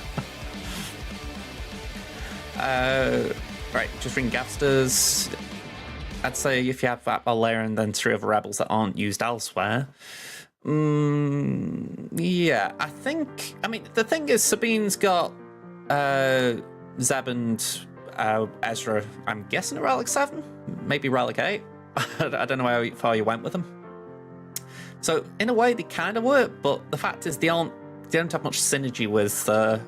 Right, just ring Gasters. I'd say if you have that Leia and then 3 other rebels that aren't used elsewhere. Yeah, I think... I mean, the thing is, Sabine's got Zeb and Ezra, I'm guessing, at Relic 7? Maybe Relic 8? I don't know how far you went with them. So in a way they kind of work, but the fact is they don't have much synergy with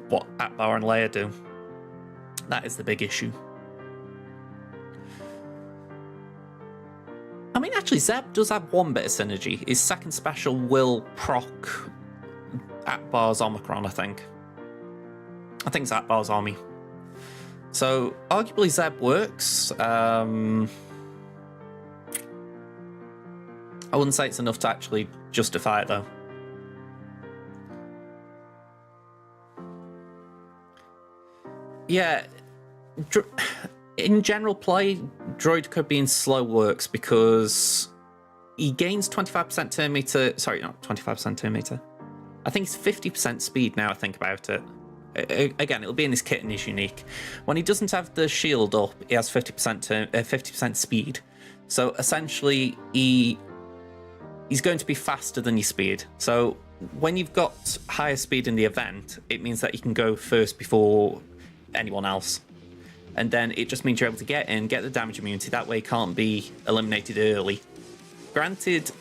what Aphra and Leia do. That is the big issue. I mean, actually, Zeb does have one bit of synergy. His second special will proc Aphra's Omicron, I think. I think it's Aphra's Omi. So, arguably Zeb works. I wouldn't say it's enough to actually justify it, though. Yeah, in general play, Droideka being slow works because he gains 25% turn meter. Sorry, not 25% turn meter. I think it's 50% speed now I think about it. Again, it'll be in his kit and is unique. When he doesn't have the shield up, he has 50% speed. So essentially, he's going to be faster than your speed. So when you've got higher speed in the event, it means that you can go first before anyone else. And then it just means you're able to get in, get the damage immunity. That way, he can't be eliminated early. Granted,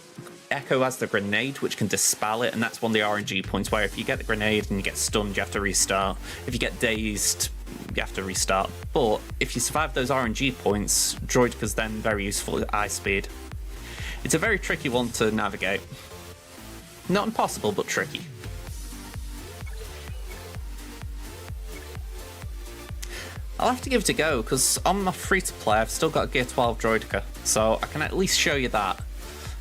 Echo has the grenade, which can dispel it, and that's one of the RNG points where if you get the grenade and you get stunned, you have to restart. If you get dazed, you have to restart. But if you survive those RNG points, Droideka's then very useful at high speed. It's a very tricky one to navigate. Not impossible, but tricky. I'll have to give it a go, because on my free-to-play, I've still got a Gear 12 Droideka, so I can at least show you that.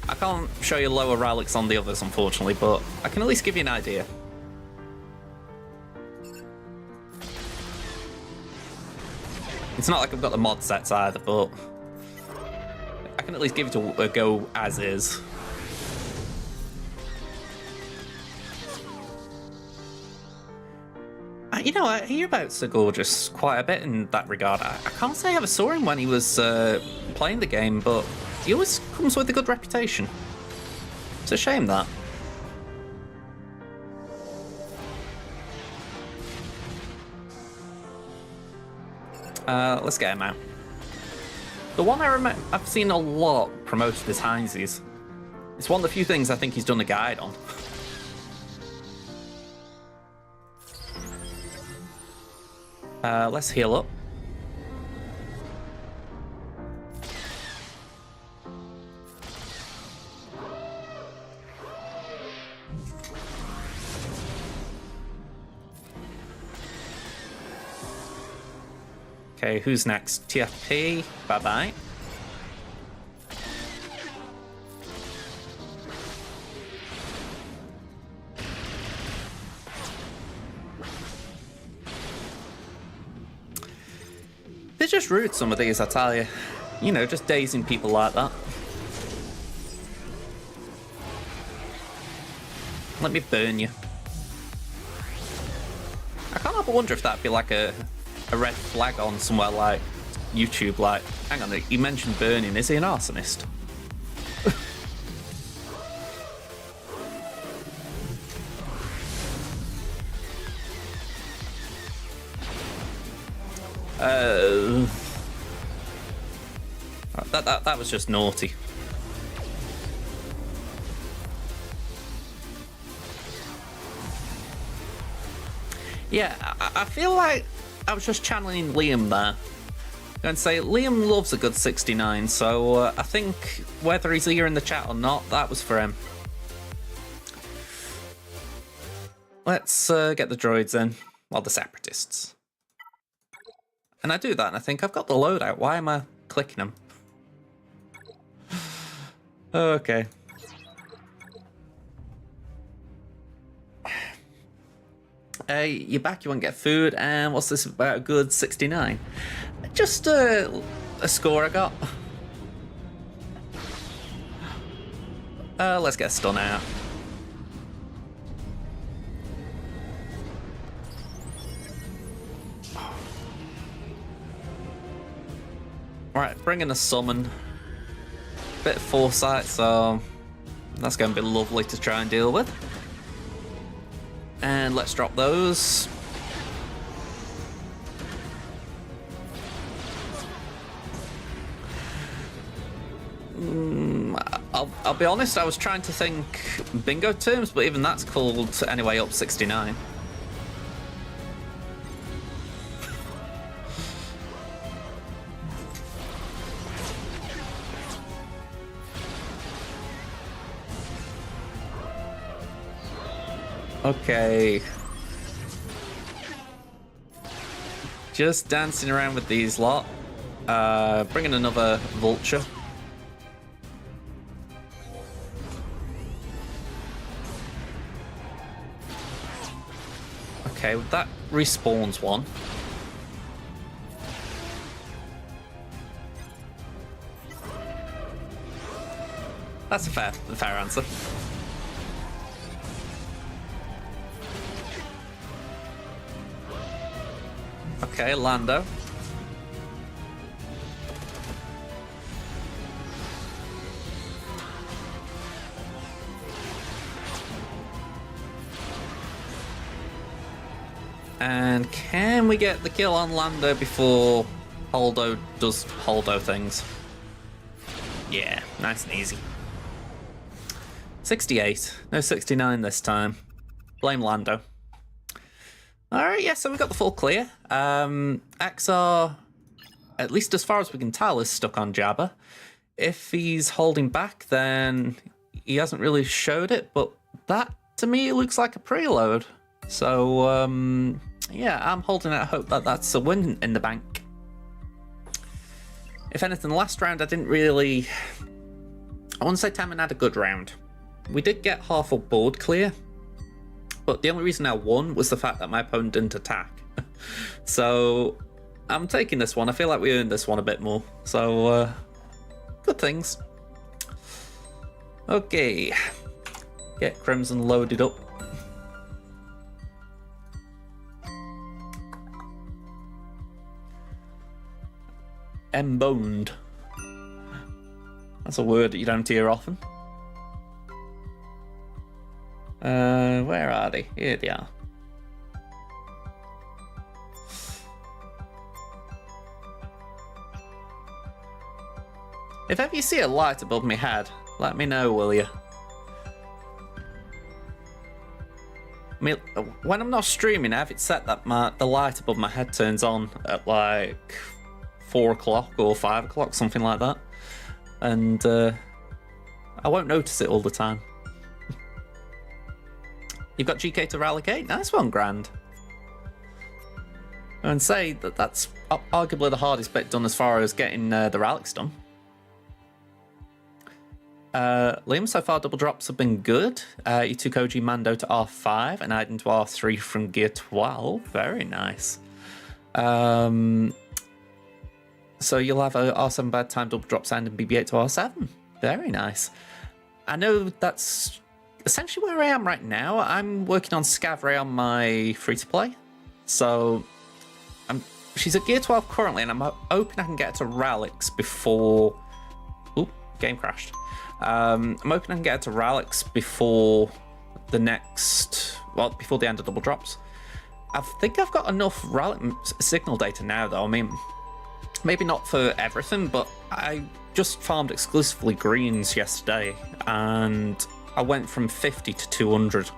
I can't show you lower relics on the others, unfortunately, but I can at least give you an idea. It's not like I've got the mod sets either, but I can at least give it a go as is. You know, I hear about SWGOH quite a bit in that regard. I can't say I ever saw him when he was playing the game, but he always comes with a good reputation. It's a shame that. Let's get him out. The one I've seen a lot promoted is Heinz's. It's one of the few things I think he's done a guide on. Let's heal up. Okay, who's next? TFP, bye-bye. They're just rude, some of these, I tell you. You know, just dazing people like that. Let me burn you. I can't help but wonder if that'd be like a red flag on somewhere like YouTube, like, hang on, you mentioned burning, is he an arsonist? That was just naughty. Yeah, I feel like I was just channeling Liam there. I'm going to say Liam loves a good 69, so I think whether he's here in the chat or not, that was for him. Let's get the droids in, well, the separatists. And I do that, and I think I've got the loadout. Why am I clicking them? Okay. You're back, you want to get food, and what's this about a good 69? Just a score I got. Let's get a stun out. Right, bring in a summon. Bit of foresight, so that's going to be lovely to try and deal with. And let's drop those. I'll be honest, I was trying to think bingo terms, but even that's called anyway up 69. Okay. Just dancing around with these lot. Bringing another vulture. Okay, that respawns one. That's a fair answer. Okay, Lando. And can we get the kill on Lando before Holdo does Holdo things? Yeah, nice and easy. 68, no 69 this time. Blame Lando. Alright, yeah, so we got the full clear. Exar, at least as far as we can tell, is stuck on Jabba. If he's holding back, then he hasn't really showed it, but that, to me, looks like a preload. So, yeah, I'm holding out hope that that's a win in the bank. If anything, last round I didn't really... I wouldn't say Temmin had a good round. We did get half a board clear, but the only reason I won was the fact that my opponent didn't attack. So, I'm taking this one. I feel like we earned this one a bit more. So, good things. Okay. Get Crimson loaded up. Emboned. That's a word that you don't hear often. Where are they? Here they are. If ever you see a light above my head, let me know, will you? I mean, when I'm not streaming, I have it set that the light above my head turns on at like 4 o'clock or 5 o'clock, something like that. And I won't notice it all the time. You've got GK to Relicate? Nice one, Grand. And say that that's arguably the hardest bit done as far as getting the relics done. Liam, so far double drops have been good. You took OG Mando to R5 and Iden to R3 from Gear 12. Very nice. So you'll have a R7 bad time double drops and BB8 to R7. Very nice. I know that's essentially where I am right now. I'm working on Scavray on my free-to-play. So she's at Gear 12 currently, and I'm hoping I can get her to Relics before... Oop, game crashed. I'm hoping I can get her to Relics before the next... Well, before the end of double drops. I think I've got enough Relic signal data now, though. I mean, maybe not for everything, but I just farmed exclusively greens yesterday, and I went from 50 to 200.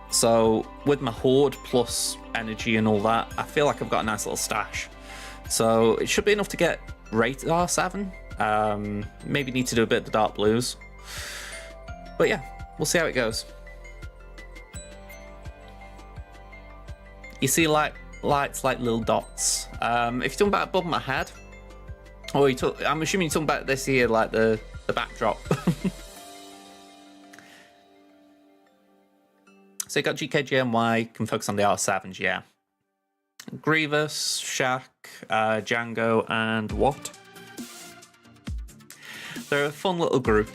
So with my horde plus energy and all that, I feel like I've got a nice little stash. So it should be enough to get rated R7. Maybe need to do a bit of the dark blues. But yeah, we'll see how it goes. You see lights like little dots. If you're talking about above my head, or I'm assuming you're talking about this here, like the backdrop. So you got GKGMY, can focus on the R7s, yeah. Grievous, Shaq, Django, and Watt. They're a fun little group.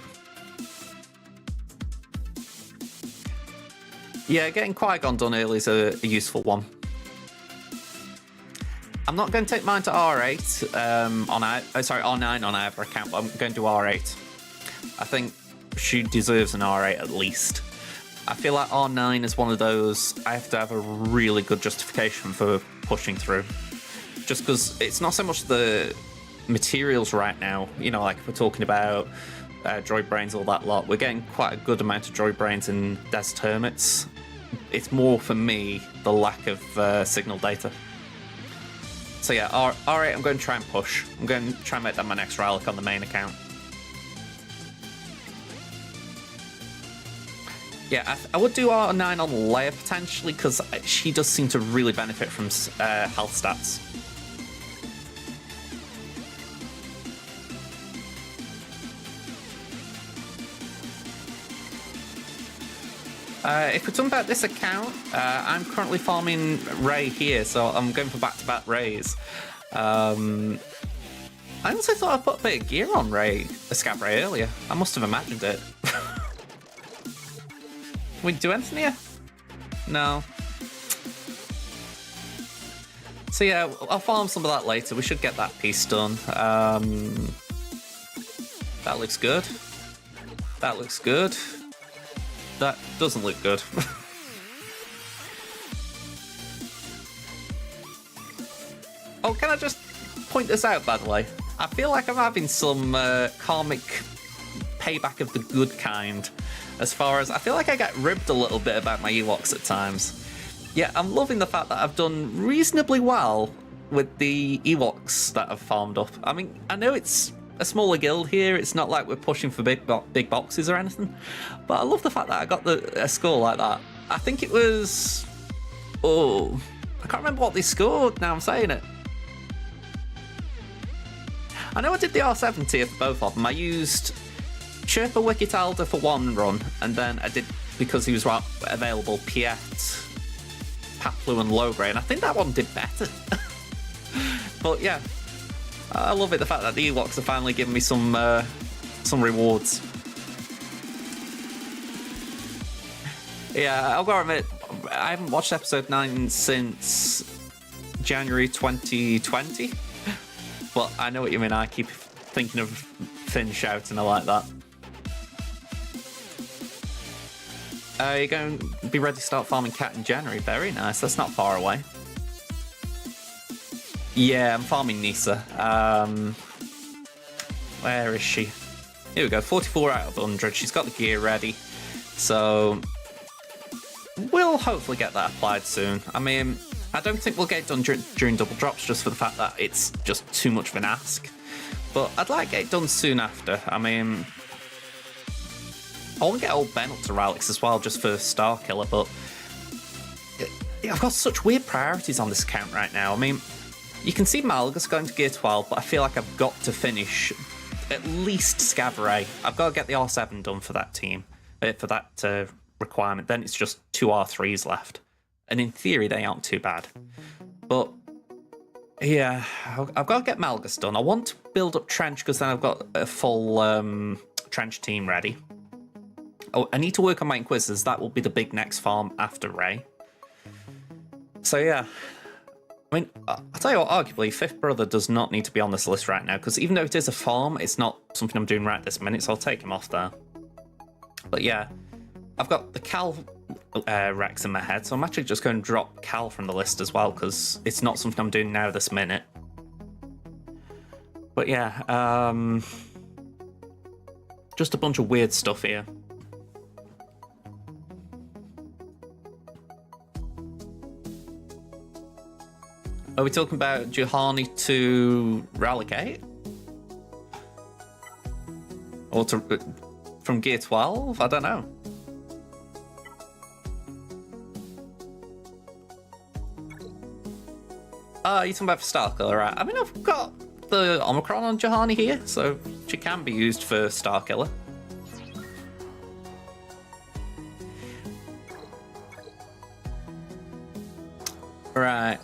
Yeah, getting Qui-Gon done early is a useful one. I'm not going to take mine to R8 R9 on either account, but I'm going to do R8. I think she deserves an R8 at least. I feel like R9 is one of those I have to have a really good justification for pushing through. Just because it's not so much the materials right now, you know, like if we're talking about droid brains, all that lot, we're getting quite a good amount of droid brains in Desert Hermits. It's more, for me, the lack of signal data. So yeah, R8 I'm going to try and push. I'm going to try and make that my next relic on the main account. Yeah, I would do R9 on Leia potentially, because she does seem to really benefit from health stats. If we're talking about this account, I'm currently farming Rey here, so I'm going for back-to-back Reys. I also thought I put a bit of gear on Rey, a Scab Rey earlier. I must have imagined it. Can we do anything here? No. So yeah, I'll farm some of that later. We should get that piece done. That looks good. That looks good. That doesn't look good. Oh, can I just point this out, by the way? I feel like I'm having some karmic payback of the good kind. As far as I feel like I get ribbed a little bit about my Ewoks at times. Yeah, I'm loving the fact that I've done reasonably well with the Ewoks that I've farmed up. I mean, I know it's a smaller guild here. It's not like we're pushing for big boxes or anything. But I love the fact that I got a score like that. I think it was... Oh, I can't remember what they scored now I'm saying it. I know I did the R7 tier for both of them. I used Sherpa Wicket Elder for one run, and then I did, because he was available, Piet, Paplu and Logray, and I think that one did better. But yeah, I love it, the fact that the Ewoks are finally giving me some rewards. Yeah, I'll go admit, I haven't watched episode 9 since January 2020, but I know what you mean. I keep thinking of Finn shouting, I like that. You're going to be ready to start farming cat in January. Very nice. That's not far away. Yeah, I'm farming Nisa. Where is she? Here we go. 44 out of 100. She's got the gear ready. So we'll hopefully get that applied soon. I mean, I don't think we'll get it done during double drops, just for the fact that it's just too much of an ask. But I'd like to get it done soon after. I mean, I want to get old Ben up to Relics as well, just for Starkiller, but I've got such weird priorities on this account right now. I mean, you can see Malgus going to Gear 12, but I feel like I've got to finish at least Scab-Ray. I've got to get the R7 done for that team, for that requirement. Then it's just 2 R3s left. And in theory, they aren't too bad. But yeah, I've got to get Malgus done. I want to build up Trench, because then I've got a full Trench team ready. Oh, I need to work on my Inquisitors. That will be the big next farm after Rey. So yeah, I mean, I'll tell you what, arguably, Fifth Brother does not need to be on this list right now, because even though it is a farm, it's not something I'm doing right this minute, so I'll take him off there. But yeah, I've got the Cal Rex in my head, so I'm actually just going to drop Cal from the list as well, because it's not something I'm doing now this minute. But yeah, just a bunch of weird stuff here. Are we talking about Juhani to Relegate? Or to from Gear 12? I don't know. You're talking about for Starkiller, right? I mean, I've got the Omicron on Juhani here, so she can be used for Starkiller. Right.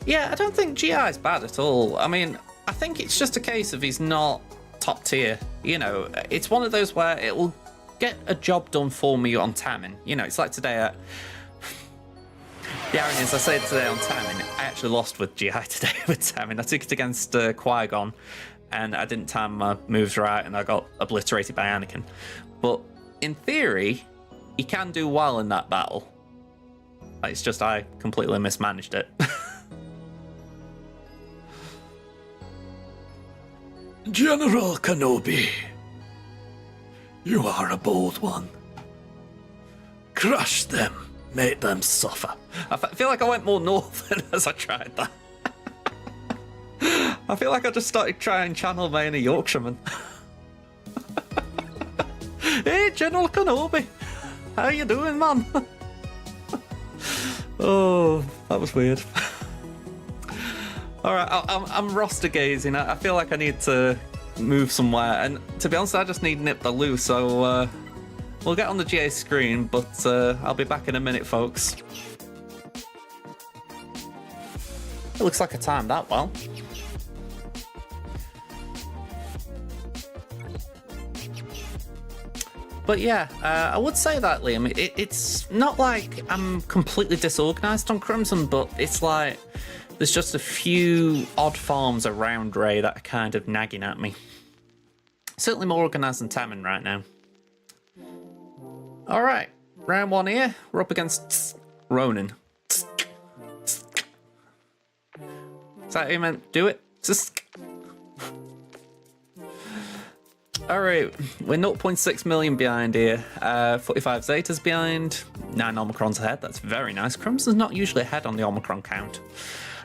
Yeah, I don't think GI is bad at all. I mean, I think it's just a case of he's not top tier. You know, it's one of those where it will get a job done for me on Temmin. You know, it's like today. The irony is, I said today on Temmin, I actually lost with GI today with Temmin. I took it against Qui-Gon, and I didn't time my moves right, and I got obliterated by Anakin. But in theory, he can do well in that battle. It's just I completely mismanaged it. General Kenobi, you are a bold one. Crush them, make them suffer. I feel like I went more northern as I tried that. I feel like I just started trying channel my inner Yorkshireman. Hey, General Kenobi! How you doing, man? Oh, that was weird. Alright, I'm roster gazing. I feel like I need to move somewhere, and to be honest, I just need Nip the Loo, so we'll get on the GA screen, but I'll be back in a minute, folks. It looks like I timed that well. But yeah, I would say that, Liam, it's not like I'm completely disorganised on Crimson, but it's like there's just a few odd farms around Rey that are kind of nagging at me. Certainly more organised than Temmin right now. Alright, round one here, we're up against Tsk RONIN. Is that how you meant do it? Tsk. Alright, we're 0.6 million behind here, 45 Zetas behind, 9 Omicrons ahead, that's very nice. Crimson's not usually ahead on the Omicron count.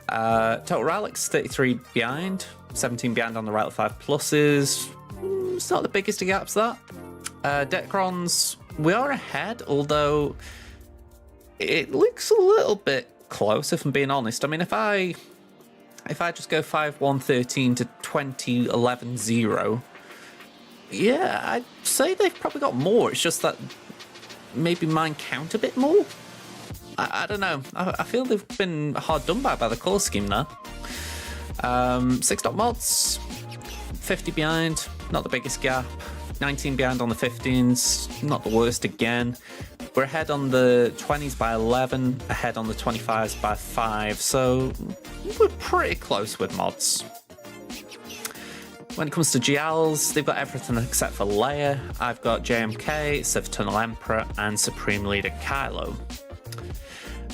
Total Relics, 33 behind, 17 behind on the Relic 5 pluses, it's not the biggest of gaps that. Decrons, we are ahead, although it looks a little bit close if I'm being honest. I mean, if I just go 5-1-13 to 20-11-0, yeah, I'd say they've probably got more. It's just that maybe mine count a bit more. I don't know. I feel they've been hard done by the colour scheme there. 6.mods, 50 behind, not the biggest gap. 19 behind on the 15s, not the worst again. We're ahead on the 20s by 11, ahead on the 25s by 5, so we're pretty close with mods. When it comes to GLs, they've got everything except for Leia. I've got JMK, Sith-Eternal Emperor, and Supreme Leader Kylo.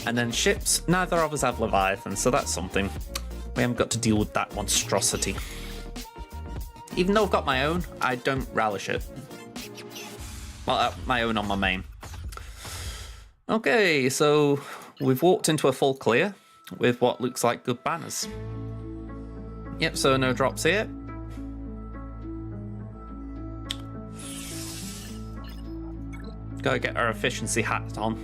And then ships, neither of us have Leviathan, so that's something. We haven't got to deal with that monstrosity. Even though I've got my own, I don't relish it. Well, my own on my main. Okay, so we've walked into a full clear with what looks like good banners. Yep, so no drops here. Gotta get our efficiency hat on.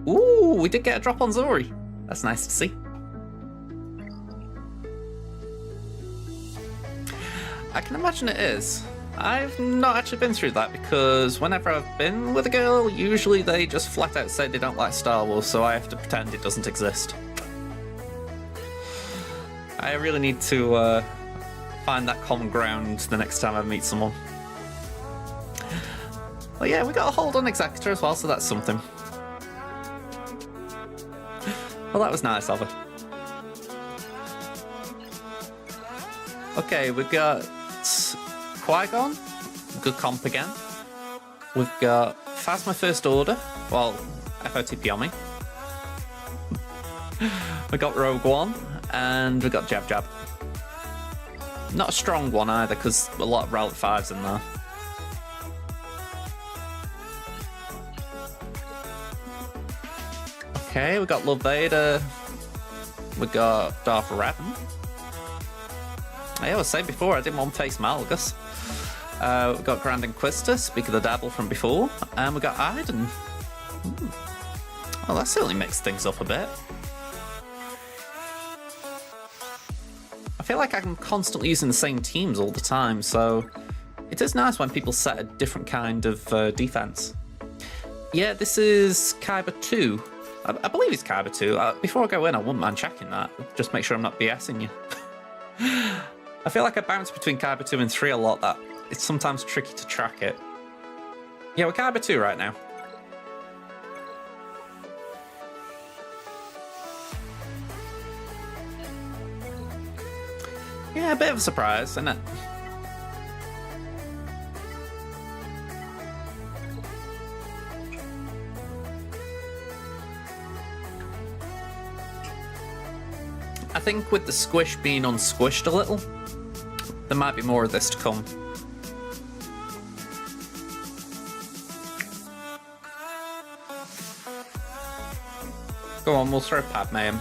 Ooh, we did get a drop on Zori. That's nice to see. I can imagine it is. I've not actually been through that because whenever I've been with a girl, usually they just flat out say they don't like Star Wars, so I have to pretend it doesn't exist. I really need to find that common ground the next time I meet someone. Well, yeah, we got a hold on Executor as well, so that's something. Well, that was nice of her. Okay, we've got Qui-Gon, good comp again. We've got Phasma First Order, well, FOTP Omi. We got Rogue One, and we got Jab Jab. Not a strong one either, because a lot of Relic 5s in there. Okay, we got Lord Vader. We got Darth Revan. I was saying before, I didn't want to face Malgus. We got Grand Inquisitor, speak of the dabble from before, and we got Iden. Well, that certainly mixed things up a bit. I feel like I'm constantly using the same teams all the time, so it is nice when people set a different kind of defense. Yeah, this is Kyber 2. I believe it's Kyber 2. Before I go in, I wouldn't mind checking that. Just make sure I'm not BSing you. I feel like I bounce between Kyber 2 and 3 a lot, that it's sometimes tricky to track it. Yeah, we're Kyber 2 right now. Yeah, a bit of a surprise, isn't it? I think with the squish being unsquished a little, there might be more of this to come. Go on, we'll throw Padme in.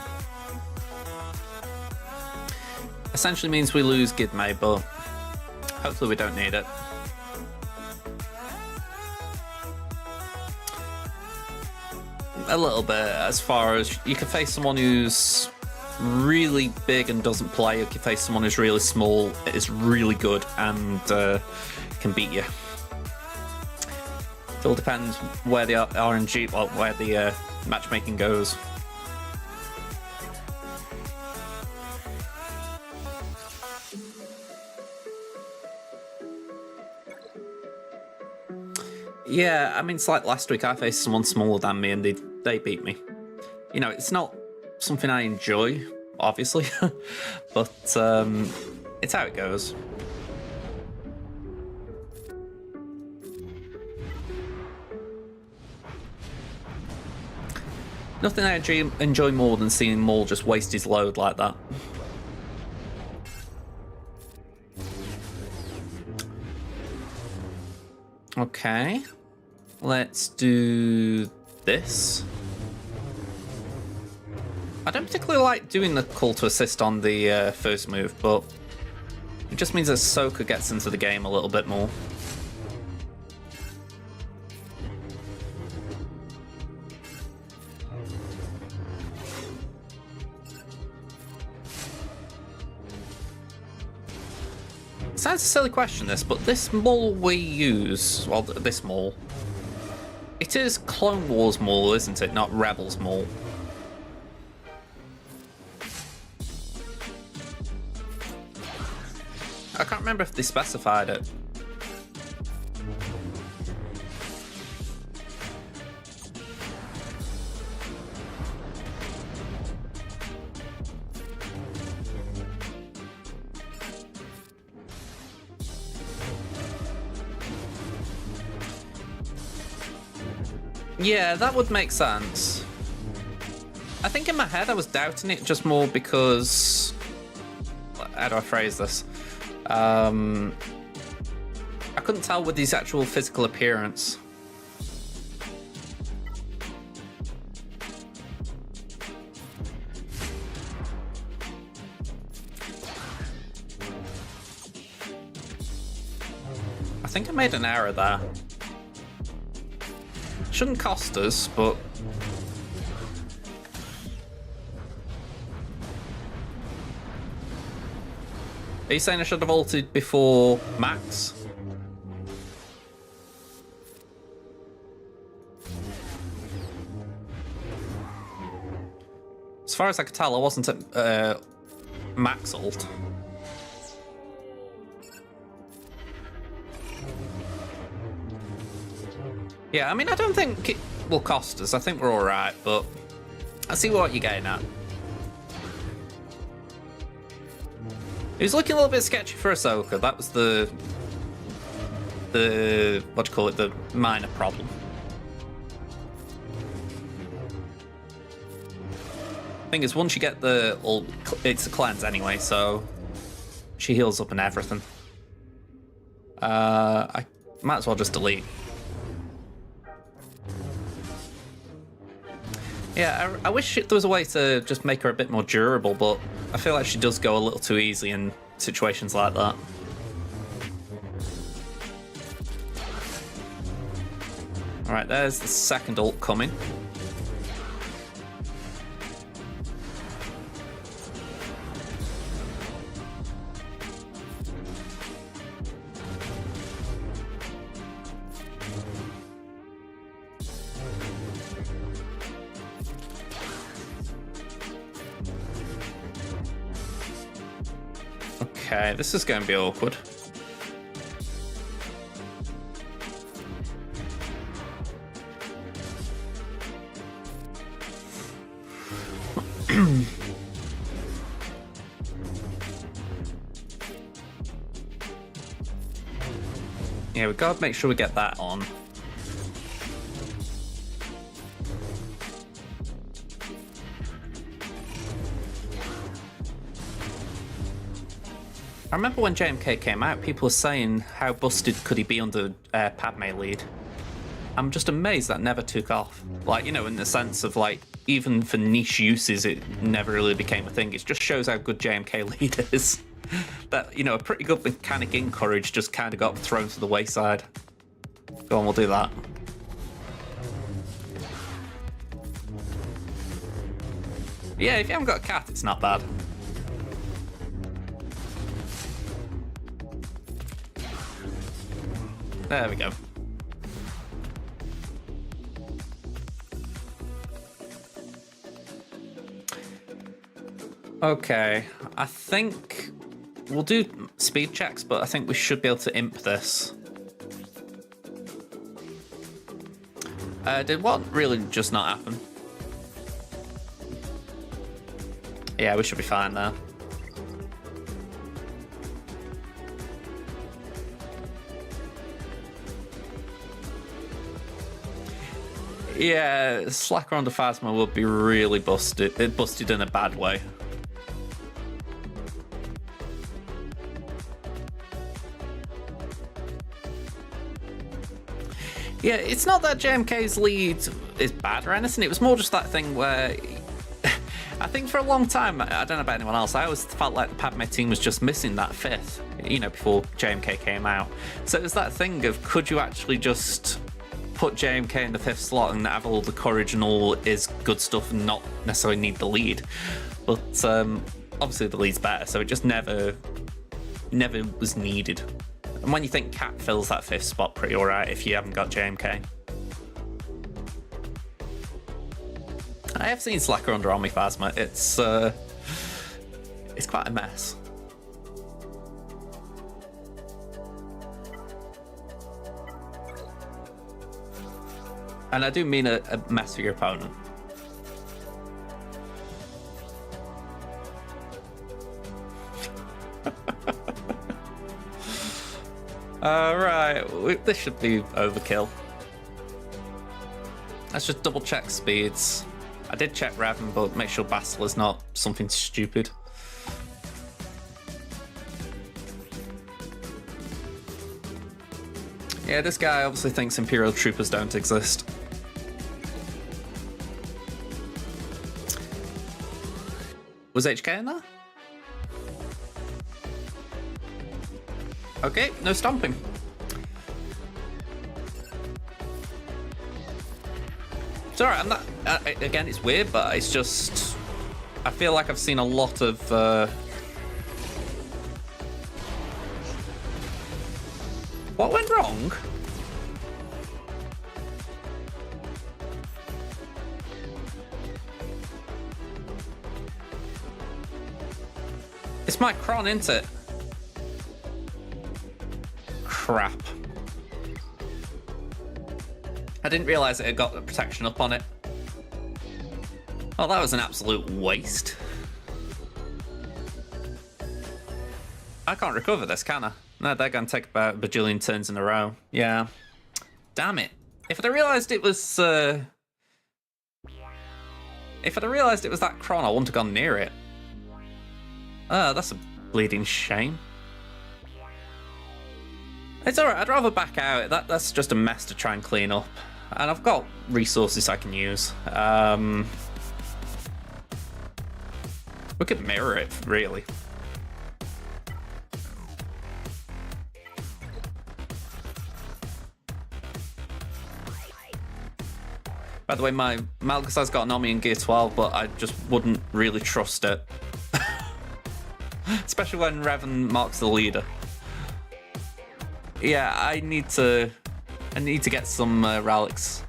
Essentially means we lose Gidme, but hopefully we don't need it. a little bit, as far as you can face someone who's really big and doesn't play, you can face someone who's really small, is really good, and can beat you. It all depends where the RNG, well, where the matchmaking goes. Yeah, I mean, it's like last week I faced someone smaller than me and they beat me. You know, it's not something I enjoy, obviously, but it's how it goes. Nothing I enjoy more than seeing Maul just waste his load like that. Okay, let's do this. I don't particularly like doing the call to assist on the first move, but it just means Ahsoka gets into the game a little bit more. Sounds a silly question, this, but this Maul we use, well, this Maul, it is Clone Wars Maul, isn't it? Not Rebels Maul. I can't remember if they specified it. Yeah, that would make sense. I think in my head I was doubting it just more because... How do I phrase this? I couldn't tell with his actual physical appearance. I think I made an error there. Shouldn't cost us, but... Are you saying I should have ulted before Max? As far as I could tell, I wasn't at Max ult. Yeah, I mean, I don't think it will cost us. I think we're alright, but I see what you're getting at. He was looking a little bit sketchy for Ahsoka. That was the what do you call it, the minor problem. Thing is, once you get the ult, it's a cleanse anyway, so she heals up and everything. I might as well just delete. Yeah, I wish there was a way to just make her a bit more durable, but I feel like she does go a little too easy in situations like that. Alright, there's the second ult coming. Okay, this is going to be awkward. Yeah, we've got to make sure we get that on. I remember when JMK came out, people were saying how busted could he be under Padme lead. I'm just amazed that never took off. Like, you know, in the sense of, like, even for niche uses, it never really became a thing. It just shows how good JMK lead is. That, you know, a pretty good mechanic in Courage just kind of got thrown to the wayside. Go on, we'll do that. Yeah, if you haven't got a cat, it's not bad. There we go. Okay, I think we'll do speed checks, but I think we should be able to imp this. Did one really just not happen? Yeah, we should be fine there. Yeah, Slacker on the Phasma would be really busted. It busted in a bad way. Yeah, it's not that JMK's lead is bad or anything. It was more just that thing where I think for a long time, I don't know about anyone else, I always felt like the Padme team was just missing that fifth, you know, before JMK came out. So it was that thing of, could you actually just put JMK in the fifth slot and have all the courage and all is good stuff and not necessarily need the lead? But obviously the lead's better, so it just never was needed. And when you think Cat fills that fifth spot pretty alright if you haven't got JMK. I have seen Slacker under Omi Phasma. It's quite a mess. And I do mean a mess for your opponent. Alright, this should be overkill. Let's just double check speeds. I did check Raven, but make sure Bastler's not something stupid. Yeah, this guy obviously thinks Imperial Troopers don't exist. Was HK in there? Okay, no stomping. It's alright, I'm not... again, it's weird, but it's just... I feel like I've seen a lot of... What went wrong? It's my Kron, isn't it? Crap. I didn't realise it had got the protection up on it. Oh, that was an absolute waste. I can't recover this, can I? No, they're going to take about a bajillion turns in a row. Yeah. Damn it. If I'd have realised it was... If I'd have realised it was that Kron, I wouldn't have gone near it. Oh, that's a bleeding shame. It's alright, I'd rather back out. That's just a mess to try and clean up. And I've got resources I can use. We could mirror it, really. By the way, my Malgus has got an Omi in Gear 12, but I just wouldn't really trust it. Especially when Revan marks the leader. Yeah, I need to get some relics.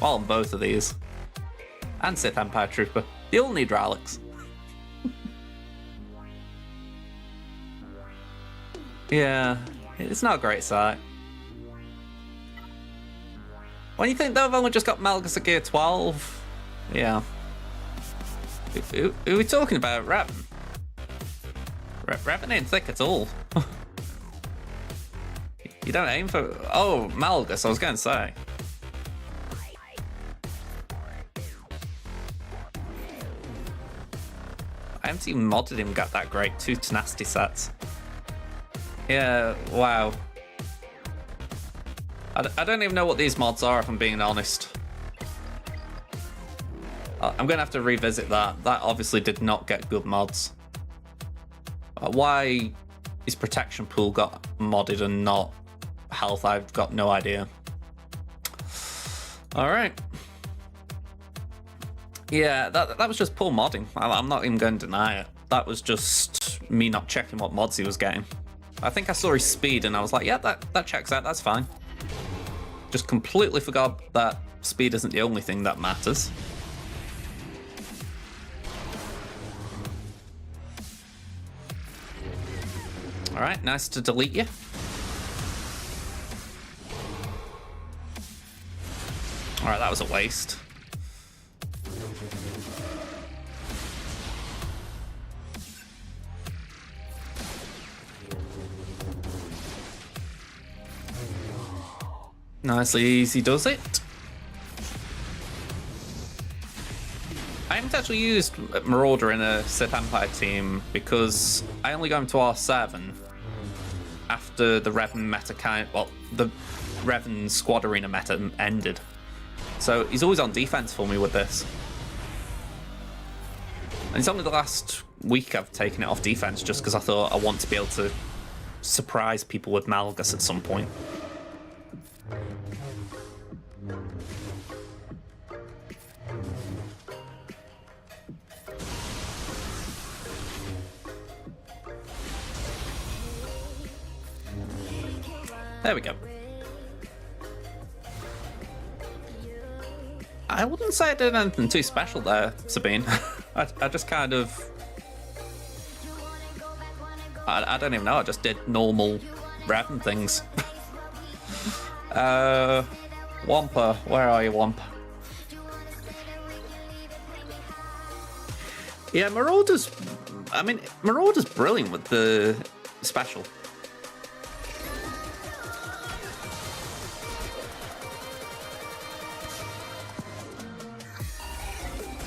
Well, on both of these. And Sith Empire Trooper. They all need relics. Yeah, it's not a great sight. When you think they've only just got Malgus at Gear 12, yeah. Who are we talking about? Revan? Revan ain't thick at all. You don't aim for... Oh, Malgus, I was going to say. I haven't even modded him, got that great. 2 tenacity sets. Yeah, wow. I don't even know what these mods are, if I'm being honest. I'm going to have to revisit that. That obviously did not get good mods. Why his protection pool got modded and not health, I've got no idea. Alright. Yeah, that was just poor modding. I'm not even going to deny it. That was just me not checking what mods he was getting. I think I saw his speed and I was like, yeah, that checks out, that's fine. Just completely forgot that speed isn't the only thing that matters. Alright, nice to delete you. Alright, that was a waste. Nicely easy does it. I haven't actually used Marauder in a Sith Empire team because I only got him to R7 after the Revan meta the Revan Squad Arena meta ended. So he's always on defense for me with this. And it's only the last week I've taken it off defense just because I thought I want to be able to surprise people with Malgus at some point. There we go. I wouldn't say I did anything too special there, Sabine. I just kind of... I don't even know, I just did normal Revan things. Wampa, where are you, Wampa? Yeah, Marauder's brilliant with the special.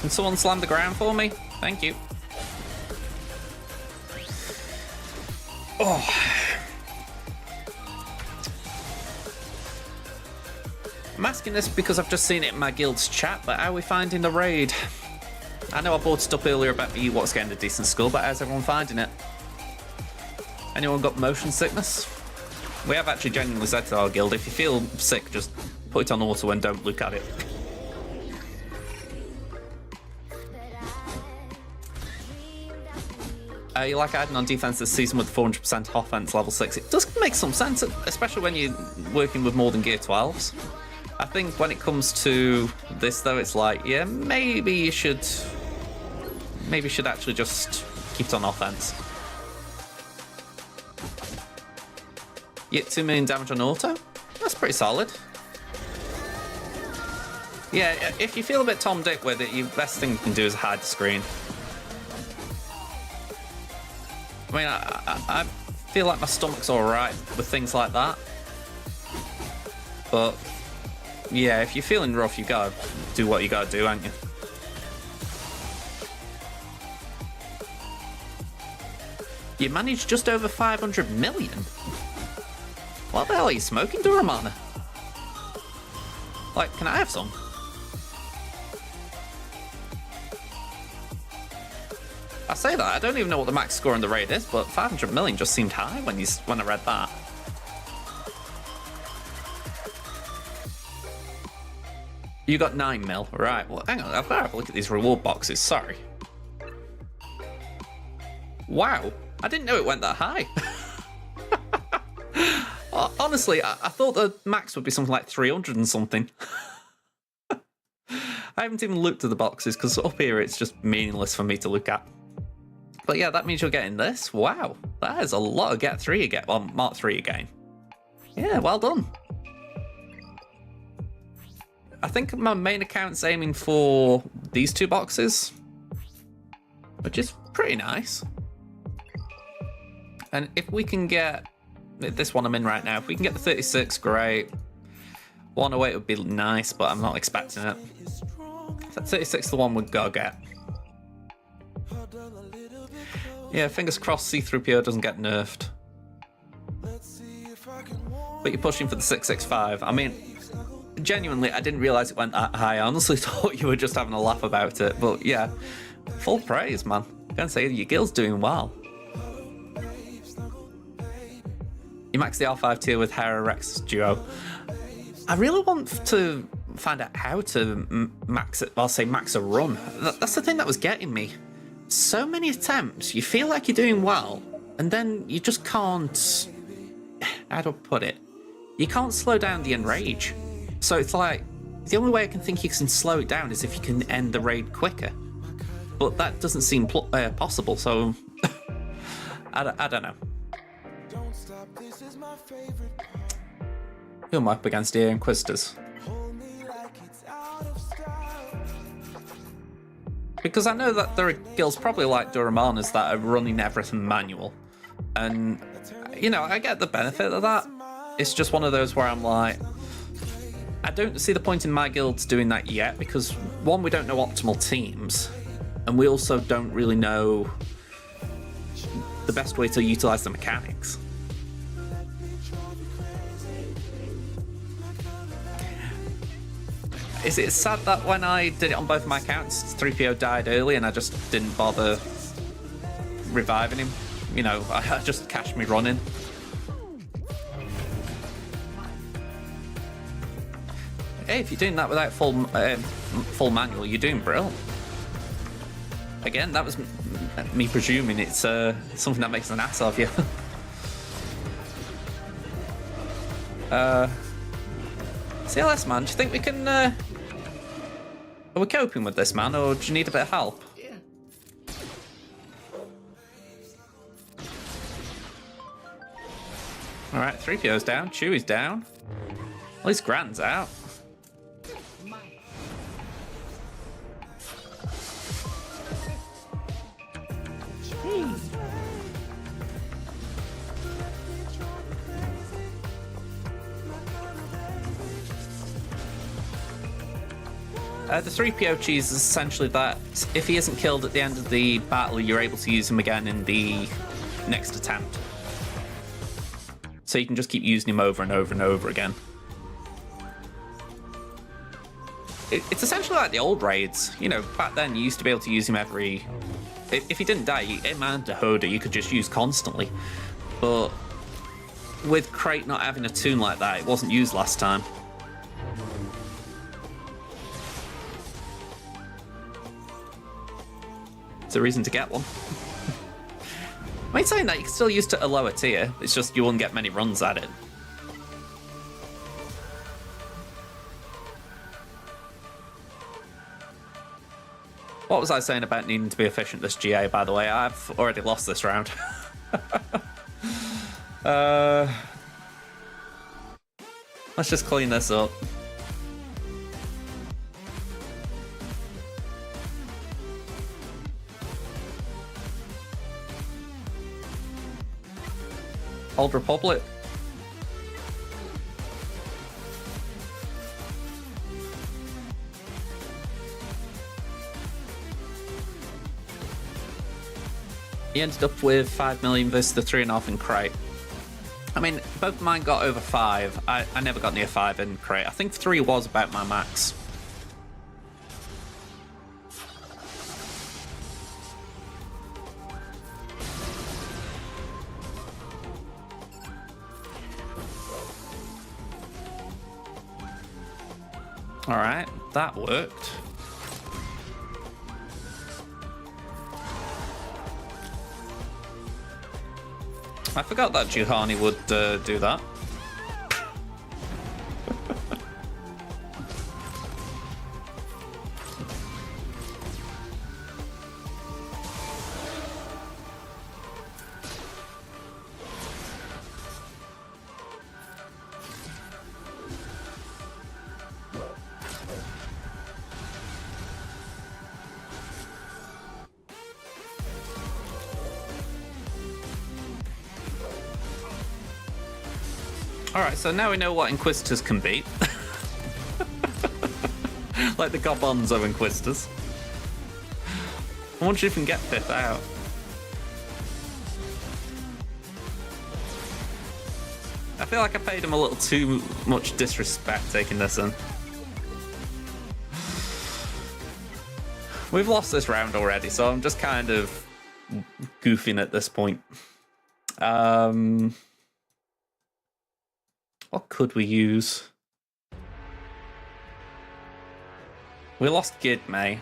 Can someone slam the ground for me? Thank you. Oh. I'm asking this because I've just seen it in my guild's chat, but how are we finding the raid? I know I brought it up earlier about me what's getting a decent score, but how's everyone finding it? Anyone got motion sickness? We have actually genuinely said to our guild, if you feel sick, just put it on auto and don't look at it. You like Iden on defense this season with 400% offense level 6. It does make some sense, especially when you're working with more than gear 12s. I think when it comes to this though, it's like, yeah, maybe you should actually just keep it on offense. You get 2 million damage on auto? That's pretty solid. Yeah, if you feel a bit Tom Dick with it, the best thing you can do is hide the screen. I mean, I feel like my stomach's alright with things like that. But, yeah, if you're feeling rough, you gotta do what you gotta do, ain't you? You managed just over 500 million? What the hell are you smoking, Duramana? Like, can I have some? I say that, I don't even know what the max score on the raid is, but 500 million just seemed high when I read that. You got 9 mil, right? Well, hang on, I've got to have a look at these reward boxes, sorry. Wow, I didn't know it went that high. Honestly, I thought the max would be something like 300 and something. I haven't even looked at the boxes, because up here it's just meaningless for me to look at. But yeah, that means you're getting this. Wow, that is a lot of Get 3 again. Well, Mark 3 again. Yeah, well done. I think my main account's aiming for these 2 boxes, which is pretty nice. And if we can get this one I'm in right now, if we can get the 36, great. 108 would be nice, but I'm not expecting it. So 36 is the one we've got to get. Yeah, fingers crossed C-3PO doesn't get nerfed. But you're pushing for the 665. I mean, genuinely, I didn't realise it went that high. I honestly thought you were just having a laugh about it. But yeah, full praise, man. I'm going to say your guild's doing well. You max the R5 tier with Hera Rex duo. I really want to find out how to max it. I'll say max a run. That's the thing that was getting me. So many attempts, you feel like you're doing well, and then you just can't. How do I put it? You can't slow down the enrage. So it's like the only way I can think you can slow it down is if you can end the raid quicker. But that doesn't seem possible. So I don't know. Who am I up against here? Inquisitors. Because I know that there are guilds probably like Duramanas that are running everything manual. And, you know, I get the benefit of that. It's just one of those where I'm like, I don't see the point in my guilds doing that yet because, one, we don't know optimal teams. And we also don't really know the best way to utilize the mechanics. Is it sad that when I did it on both my accounts, 3PO died early and I just didn't bother reviving him? You know, I just cashed me running. Hey, if you're doing that without full manual, you're doing brilliant. Again, that was me presuming it's something that makes an ass of you. CLS man, do you think we can? Are we coping with this, man, or do you need a bit of help? Yeah. All right, 3PO's down, Chewie's down. At least Grant's out. The 3PO cheese is essentially that if he isn't killed at the end of the battle, you're able to use him again in the next attempt. So you can just keep using him over and over and over again. It's essentially like the old raids. You know, back then you used to be able to use him every... If he didn't die, him and Hoda you could just use constantly. But with Crate not having a tune like that, it wasn't used last time. It's a reason to get one. I mean, saying that, you can still use it at a lower tier. It's just you won't get many runs at it. What was I saying about needing to be efficient this GA, by the way? I've already lost this round. Let's just clean this up. Old Republic. He ended up with 5 million versus the 3.5 in Crate. I mean, both of mine got over 5. I never got near 5 in Crate. I think 3 was about my max. Alright, that worked. I forgot that Juhani would do that. Alright, so now we know what Inquisitors can beat. Like the Gobonzo Inquisitors. I wonder if we can get 5th out. I feel like I paid him a little too much disrespect taking this in. We've lost this round already, so I'm just kind of goofing at this point. What could we use? We lost Gidmay.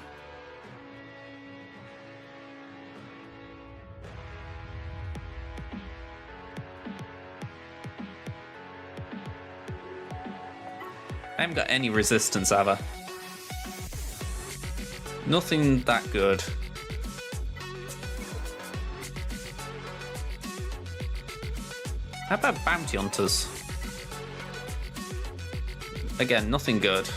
I haven't got any resistance, have I? Nothing that good. How about bounty hunters? Again, nothing good.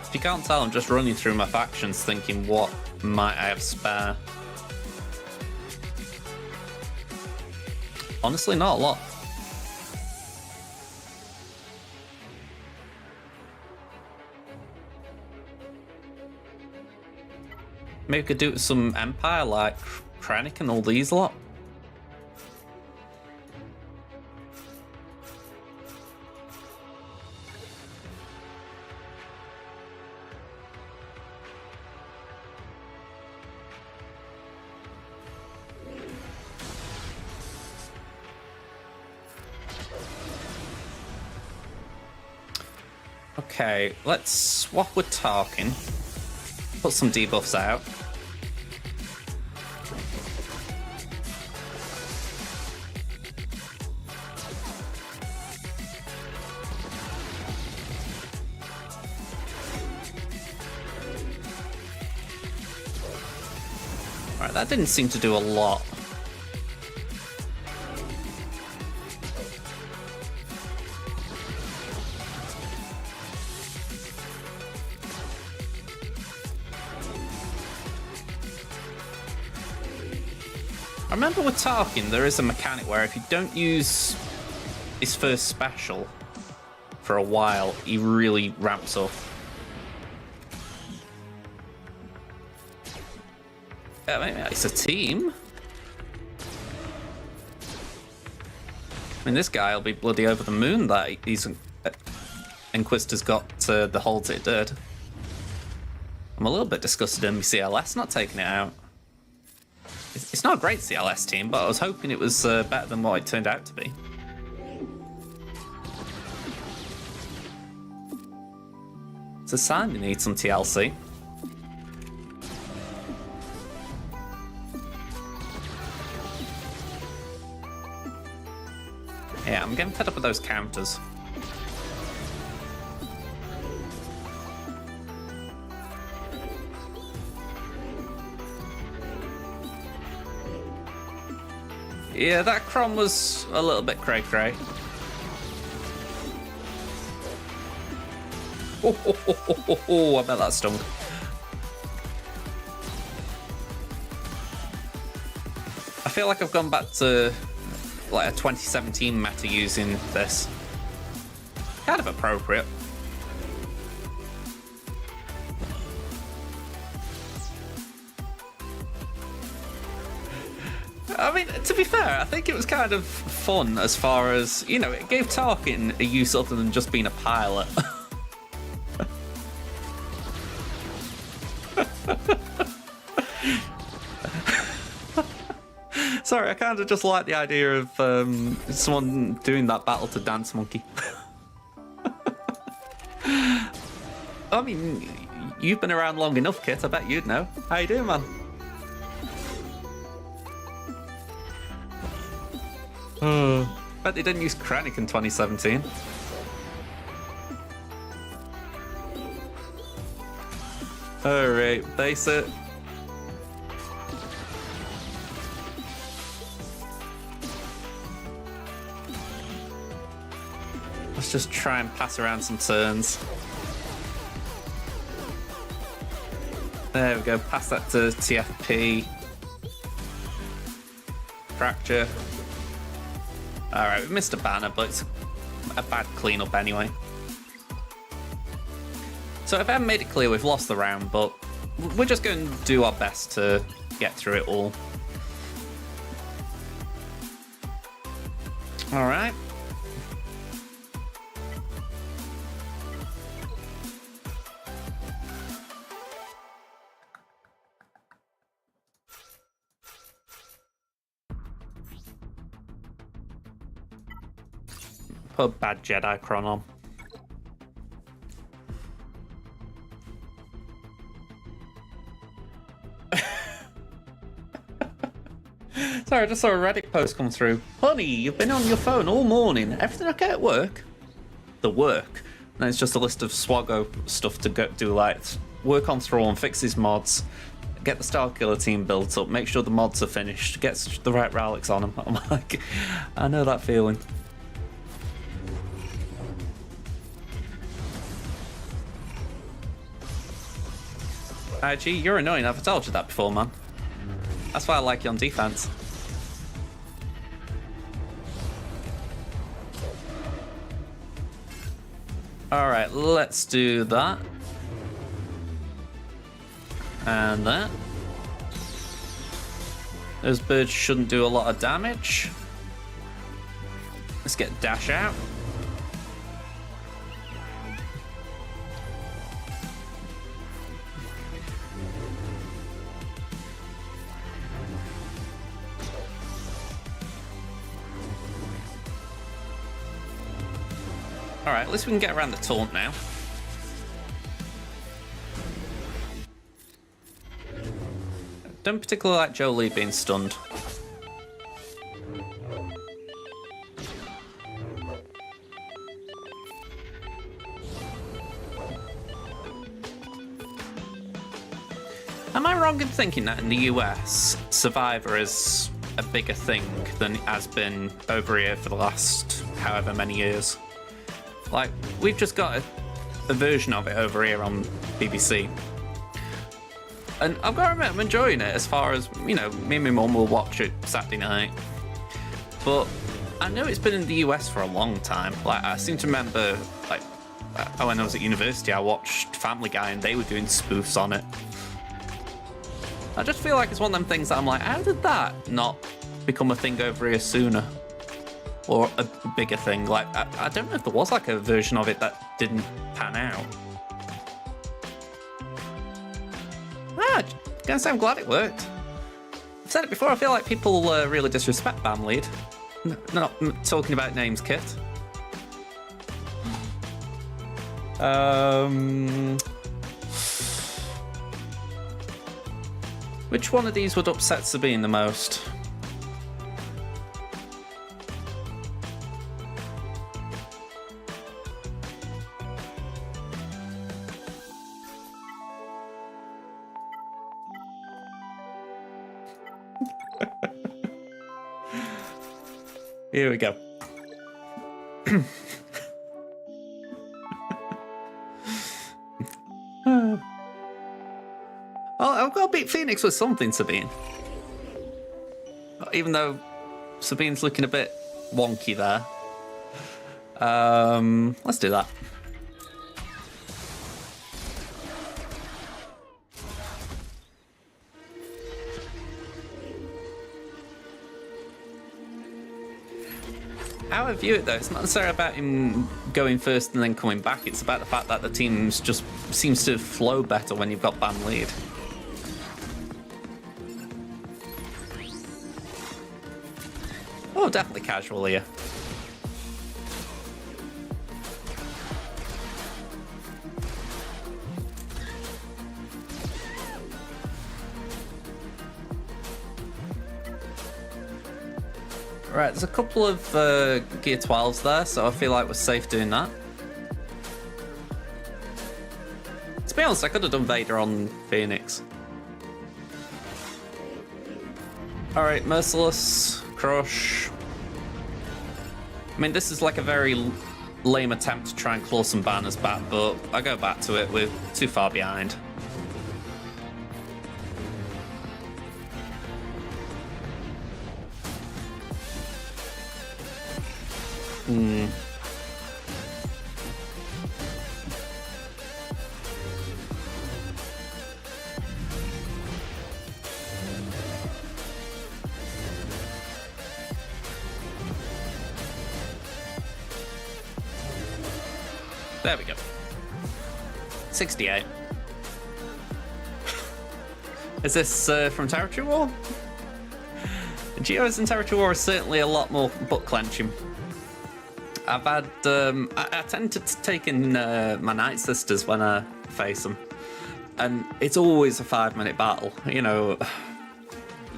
If you can't tell, I'm just running through my factions thinking what might I have spare. Honestly, not a lot. Maybe we could do it with some Empire like Krennic and all these lot. Okay, let's swap with Tarkin. Put some debuffs out. Alright, that didn't seem to do a lot. I remember with Tarkin, there is a mechanic where if you don't use his first special for a while, he really ramps up. Yeah, maybe it's a team. I mean, this guy will be bloody over the moon that he's Inquisitor's got the holds it did. I'm a little bit disgusted in my CLS not taking it out. It's not a great CLS team, but I was hoping it was better than what it turned out to be. It's a sign they need some TLC. Yeah, I'm getting fed up with those counters. Yeah, that Crom was a little bit cray-cray. Oh, I bet that stung. I feel like I've gone back to like a 2017 meta using this. Kind of appropriate. I mean, to be fair, I think it was kind of fun as far as, you know, it gave Tarkin a use other than just being a pilot. Sorry, I kind of just like the idea of someone doing that battle to Dance Monkey. I mean, you've been around long enough, Kit, I bet you'd know. How you doing, man? Bet they didn't use Krennic in 2017. Alright, base it. Let's just try and pass around some turns. There we go, pass that to TFP. Fracture. Alright, we missed a banner, but it's a bad cleanup anyway. So if I haven't made it clear, we've lost the round, but we're just going to do our best to get through it all. Alright. Put a bad Jedi Chron on. Sorry, I just saw a Reddit post come through. Honey, you've been on your phone all morning. Everything okay at work? The work. And it's just a list of SWGOH stuff to go do, like work on Thrawn, fix his mods, get the Starkiller team built up, make sure the mods are finished, get the right relics on them. I'm like, I know that feeling. IG, you're annoying. I've told you that before, man. That's why I like you on defense. Alright, let's do that. And that. Those birds shouldn't do a lot of damage. Let's get Dash out. Alright, at least we can get around the taunt now. Don't particularly like Jolie being stunned. Am I wrong in thinking that in the US, Survivor is a bigger thing than it has been over here for the last however many years? Like, we've just got a version of it over here on BBC. And I've got to admit, I'm enjoying it as far as, you know, me and my mum will watch it Saturday night. But I know it's been in the US for a long time. Like, I seem to remember, like, when I was at university, I watched Family Guy and they were doing spoofs on it. I just feel like it's one of them things that I'm like, how did that not become a thing over here sooner? Or a bigger thing? Like, I don't know if there was like a version of it that didn't pan out. Gonna say I'm glad it worked. I've said it before, I feel like people really disrespect BAM lead. Not talking about names, Kit. Which one of these would upset Sabine the most? Here we go. Well, I've got to beat Phoenix with something, Sabine. Even though Sabine's looking a bit wonky there. Let's do that. How I view it though, it's not necessarily about him going first and then coming back, it's about the fact that the team just seems to flow better when you've got BAM lead. Oh, definitely casual here. Right, there's a couple of Gear 12s there, so I feel like we're safe doing that. To be honest, I could have done Vader on Phoenix. Alright, Merciless, Crush. I mean, this is like a very lame attempt to try and claw some banners back, but I go back to it, we're too far behind. There we go. 68. Is this from Territory War? Geos in Territory War is certainly a lot more butt clenching. I've had I tend to take in my Nightsisters when I face them, and it's always a 5-minute battle. You know,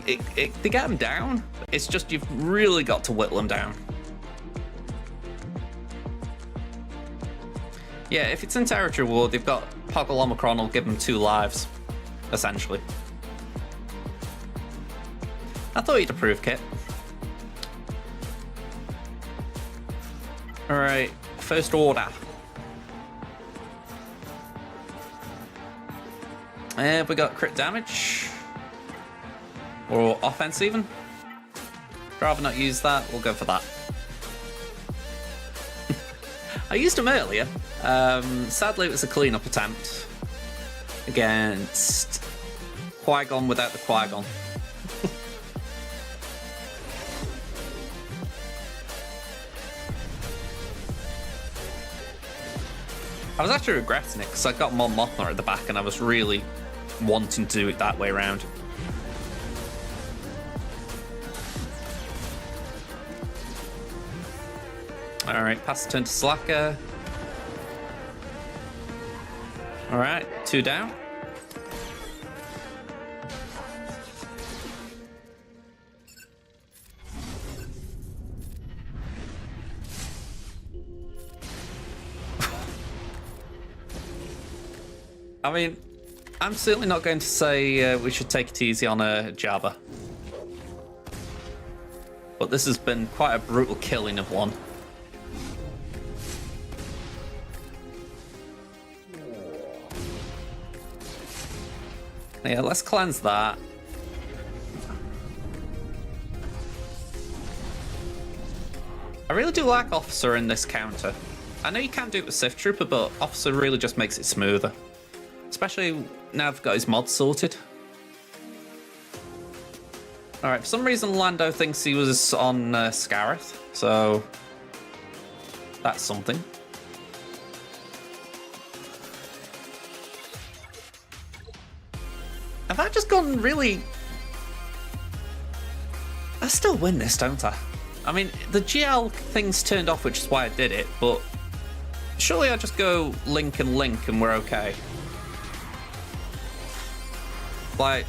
they get them down. It's just you've really got to whittle them down. Yeah, if it's in territory war, they've got Poggle Omicron will give them 2 lives, essentially. I thought you'd approve, Kit. Alright, first order. Have we got crit damage? Or offense even? Rather not use that, we'll go for that. I used them earlier. Sadly, it was a clean-up attempt against Qui-Gon without the Qui-Gon. I was actually regretting it because I got Mon Mothma at the back and I was really wanting to do it that way around. Alright, pass the turn to Slacker. Alright, 2 down. I mean, I'm certainly not going to say we should take it easy on a Jabba. But this has been quite a brutal killing of one. Yeah, let's cleanse that. I really do like Officer in this counter. I know you can't do it with Sith Trooper, but Officer really just makes it smoother. Especially now I've got his mod sorted. Alright, for some reason Lando thinks he was on Scarith, so that's something. Have I just gone really... I still win this, don't I? I mean, the GL thing's turned off, which is why I did it, but surely I just go Link and we're okay. Like,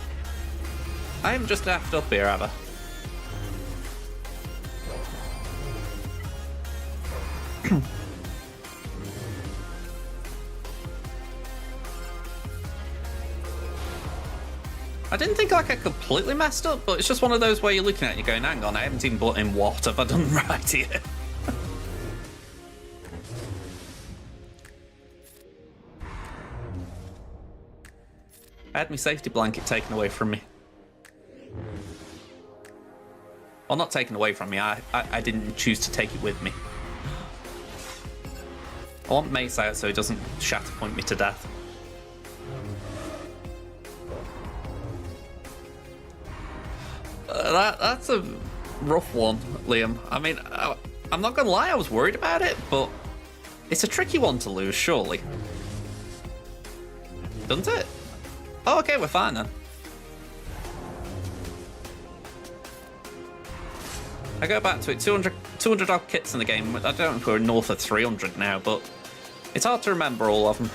I haven't just effed up here, have I? I didn't think like I completely messed up, but it's just one of those where you're looking at it and you're going, hang on, I haven't even brought in what have I done right here? I had my safety blanket taken away from me. Well, not taken away from me, I didn't choose to take it with me. I want Mace out so he doesn't shatter point me to death. That's a rough one, Liam. I mean, I'm not gonna lie, I was worried about it, but it's a tricky one to lose, surely. Doesn't it? Oh, okay, we're fine then. I go back to it, 200 odd kits in the game. I don't know if we're north of 300 now, but it's hard to remember all of them.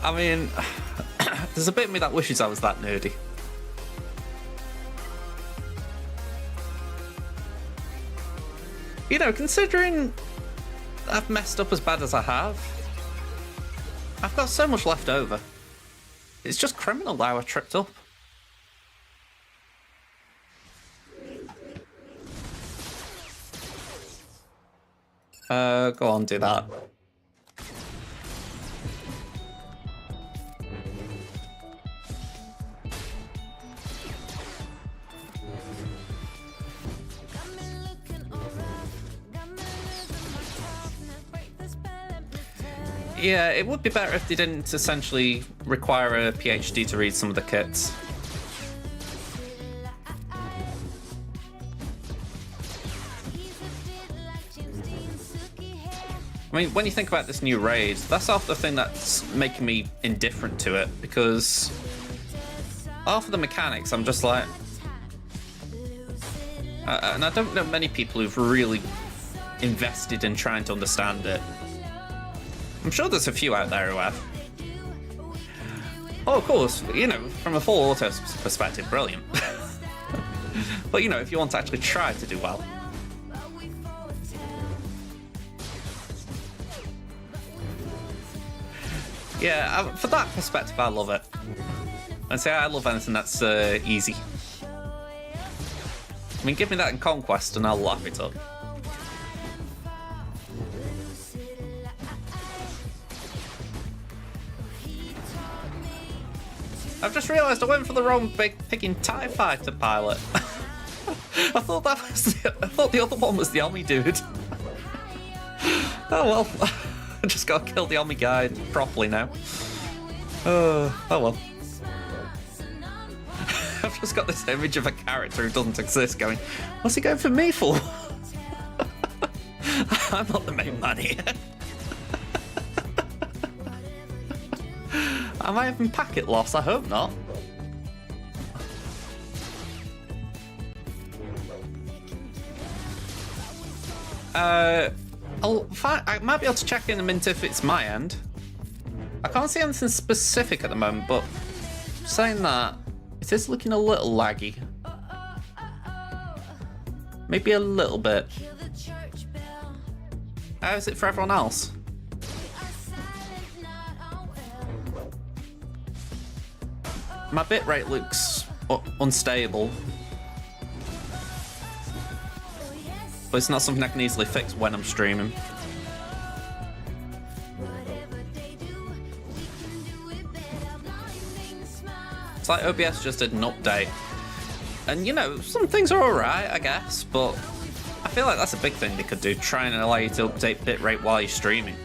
I mean, there's a bit of me that wishes I was that nerdy. You know, considering I've messed up as bad as I have, I've got so much left over. It's just criminal how I tripped up. Go on, do that. Yeah, it would be better if they didn't essentially require a PhD to read some of the kits. I mean, when you think about this new raid, that's half the thing that's making me indifferent to it, because half of the mechanics, I'm just like... and I don't know many people who've really invested in trying to understand it. I'm sure there's a few out there who have. Oh, of course, you know, from a full auto perspective, brilliant. But, you know, if you want to actually try to do well. Yeah, for that perspective, I love it. And say I love anything that's easy. I mean, give me that in Conquest and I'll lap it up. I've just realised I went for the wrong picking TIE Fighter pilot. I thought the other one was the Omi dude. Oh well. I just gotta kill the Omi guy properly now. Oh well. I've just got this image of a character who doesn't exist going, what's he going for me for? I'm not the main man here. Am I having packet loss? I hope not. I might be able to check in a minute if it's my end. I can't see anything specific at the moment, but saying that, it is looking a little laggy. Maybe a little bit. How is it for everyone else? My bitrate looks unstable. But it's not something I can easily fix when I'm streaming. It's like OBS just did an update. And you know, some things are alright, I guess, but I feel like that's a big thing they could do, try and allow you to update bitrate while you're streaming.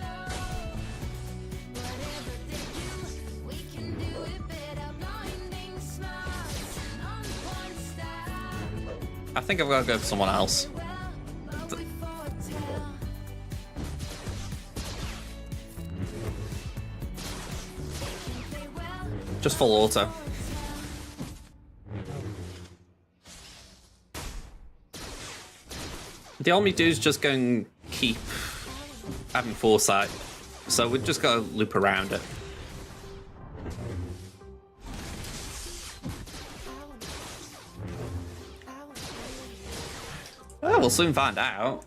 I think I've got to go for someone else. Just full auto. The Omi dude's just going to keep having foresight, so we've just got to loop around it. Oh, we'll soon find out.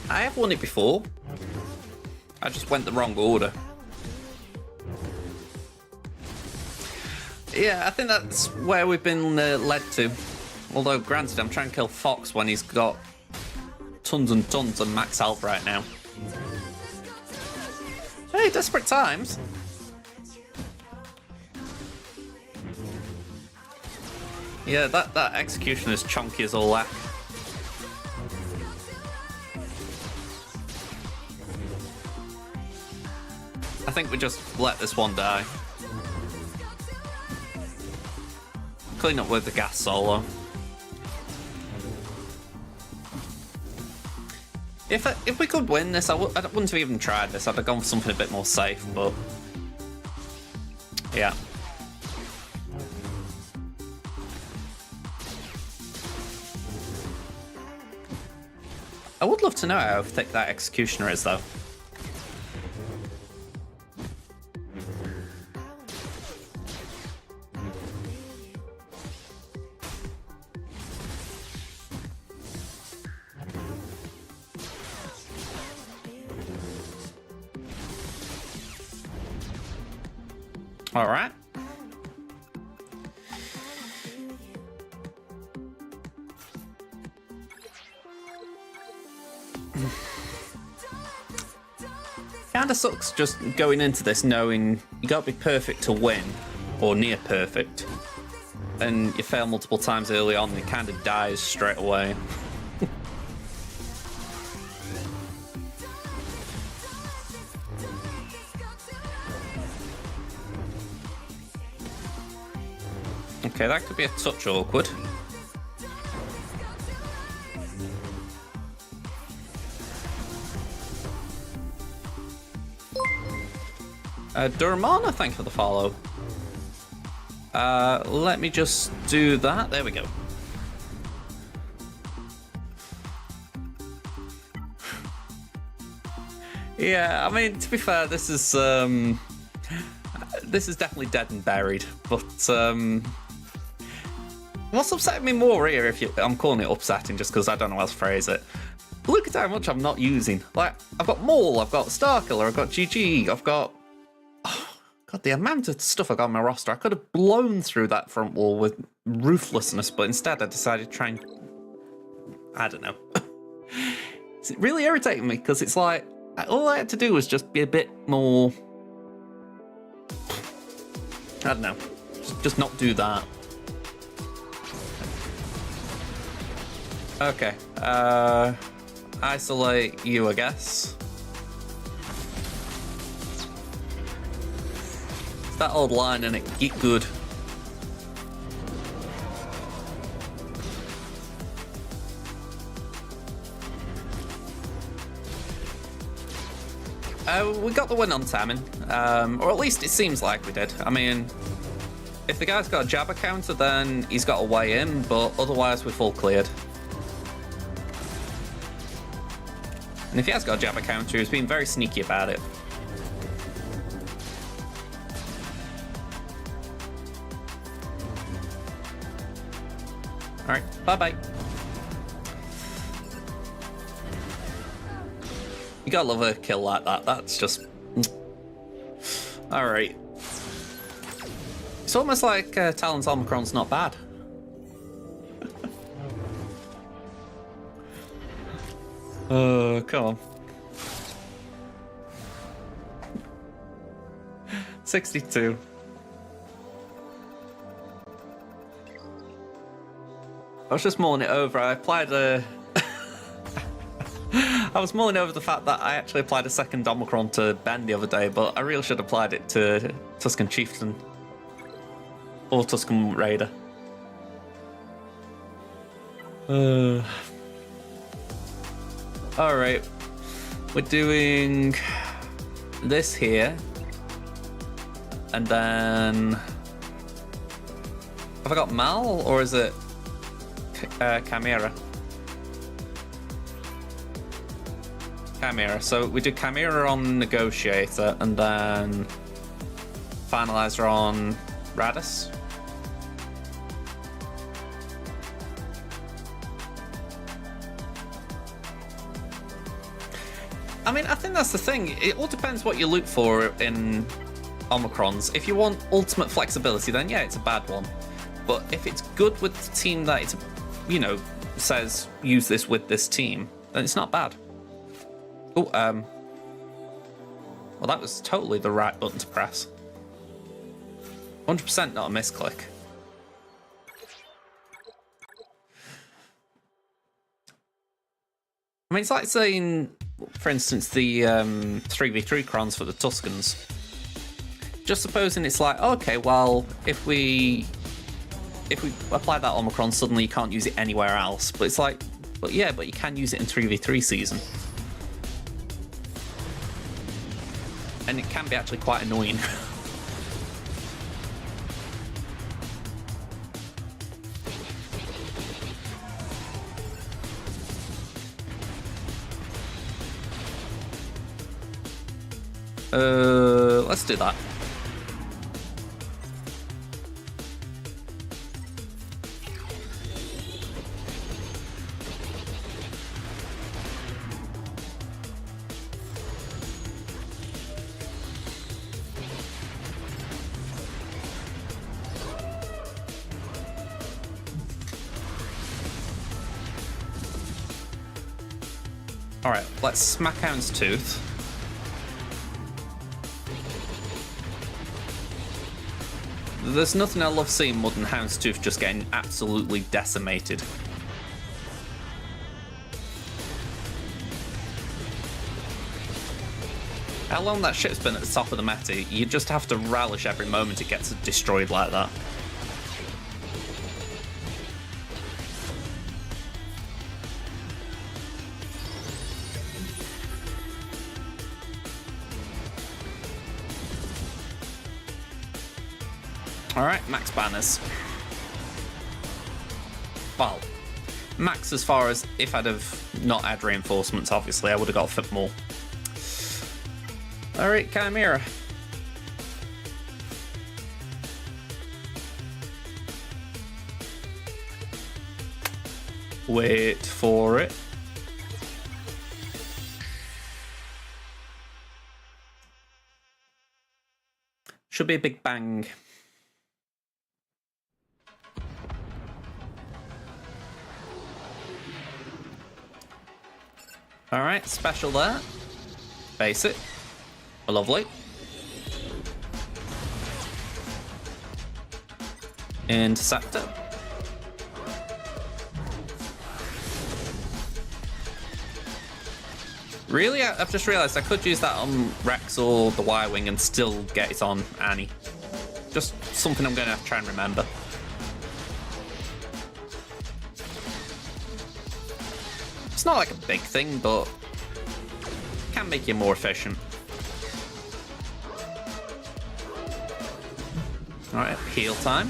I have won it before. I just went the wrong order. Yeah, I think that's where we've been led to. Although, granted, I'm trying to kill Fox when he's got tons and tons of max health right now. Hey, desperate times. Yeah, that execution is chunky as all that. I think we just let this one die. Clean up with the gas solo. If we could win this, I wouldn't have even tried this. I'd have gone for something a bit more safe, but yeah. I would love to know how thick that Executioner is, though. All right. Kinda sucks just going into this knowing you gotta be perfect to win, or near perfect. and you fail multiple times early on, it kind of dies straight away. Okay, that could be a touch awkward. Durmana, thank you for the follow. Let me just do that. There we go. Yeah, I mean, to be fair, this is definitely dead and buried. But what's upsetting me more here, I'm calling it upsetting just because I don't know how to phrase it. Look at how much I'm not using. Like, I've got Maul, I've got Starkiller, I've got GG, I've got... God, the amount of stuff I got on my roster. I could have blown through that front wall with ruthlessness, but instead I decided to try and... I don't know. It's really irritating me, because it's like, all I had to do was just be a bit more... I don't know. Just not do that. Okay. Isolate you, I guess. It's that old line, and it get good. We got the win on Temmin, or at least it seems like we did. I mean, if the guy's got a Jabba counter, then he's got a way in, but otherwise we're full cleared. And if he has got a Jabba counter, he's been very sneaky about it. Alright, bye-bye. You gotta love a kill like that, that's just... Alright. It's almost like Talon's Omicron's not bad. Oh, come on. 62. I was just mulling it over. I applied a... I was mulling over the fact that I actually applied a second Omicron to Ben the other day, but I really should have applied it to Tusken Chieftain. Or Tusken Raider. Alright. We're doing this here. And then... Have I got Mal, or is it Chimaera? Chimaera. So we do Chimaera on Negotiator, and then Finalizer on Raddus. I mean, I think that's the thing. It all depends what you look for in Omicrons. If you want ultimate flexibility, then yeah, it's a bad one. But if it's good with the team that it's, you know, says use this with this team, then it's not bad. Oh, well, that was totally the right button to press. 100% not a misclick. I mean, it's like saying, for instance, the 3v3 crons for the Tuskens. Just supposing it's like, okay, well, if we apply that Omicron, suddenly you can't use it anywhere else. But it's like, but yeah, but you can use it in 3v3 season. And it can be actually quite annoying. Let's do that. All right, let's smack Hound's Tooth. There's nothing I love seeing more than Houndstooth just getting absolutely decimated. How long that ship's been at the top of the meta, you just have to relish every moment it gets destroyed like that. Alright, max banners. Well, max as far as if I'd have not had reinforcements, obviously, I would have got fit more. Alright, Chimaera. Wait for it. Should be a big bang. Alright, special there. Basic. Lovely. Interceptor. Really? I've just realised I could use that on Rex or the Y-Wing and still get it on Annie. Just something I'm going to have to try and remember. It's not like a big thing, but it can make you more efficient. Alright, heal time.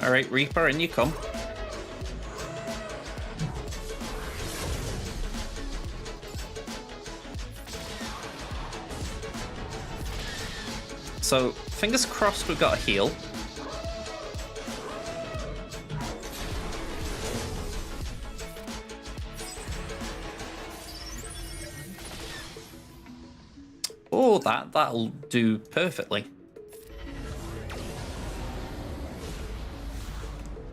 Alright, Reaper, in you come. So, fingers crossed we've got a heal. Oh, that'll do perfectly.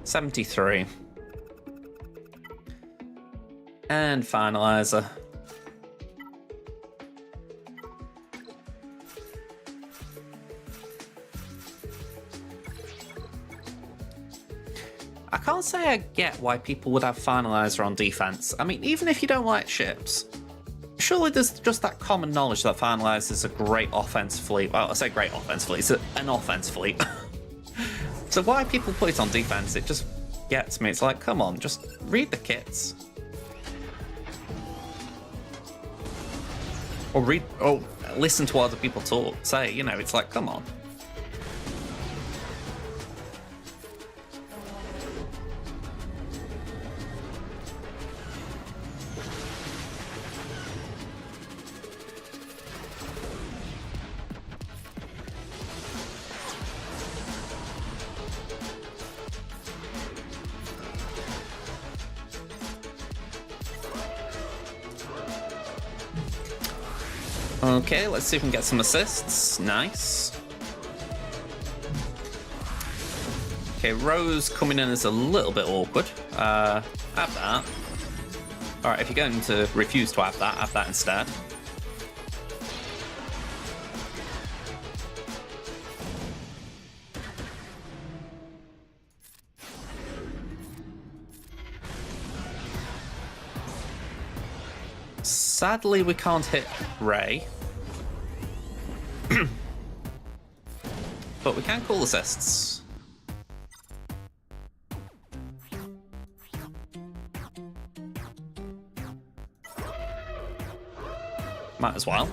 73. And finalizer. I can't say I get why people would have finalizer on defense. I mean, even if you don't like ships, surely there's just that common knowledge that finalizer is a great offense fleet. Well, I say great offense fleet, it's an offense fleet. So why people put it on defense, it just gets me. It's like, come on, just read the kits. Or listen to what other people say, you know, it's like, come on. Okay, let's see if we can get some assists. Nice. Okay, Rose coming in is a little bit awkward. Have that. Alright, if you're going to refuse to have that instead. Sadly, we can't hit Rey. But we can call assists. Might as well.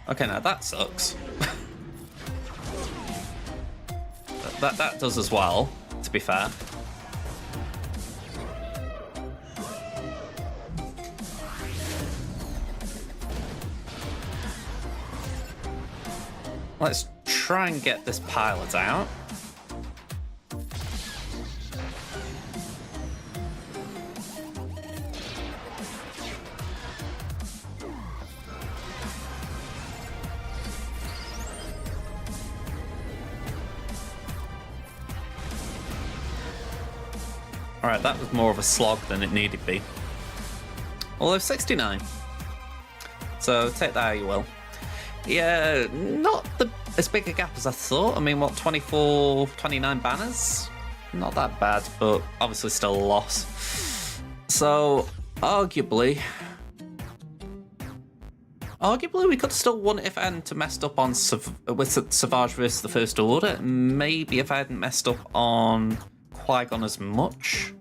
Okay, now that sucks. that does as well, to be fair. Let's try and get this pilot out. Alright, that was more of a slog than it needed to be. Although 69. So take that how you will. Yeah, not as big a gap as I thought. I mean, what, 24, 29 banners? Not that bad, but obviously still a loss. So, arguably, we could have still won it if I hadn't messed up on with Savage versus the First Order. Maybe if I hadn't messed up on Qui-Gon as much.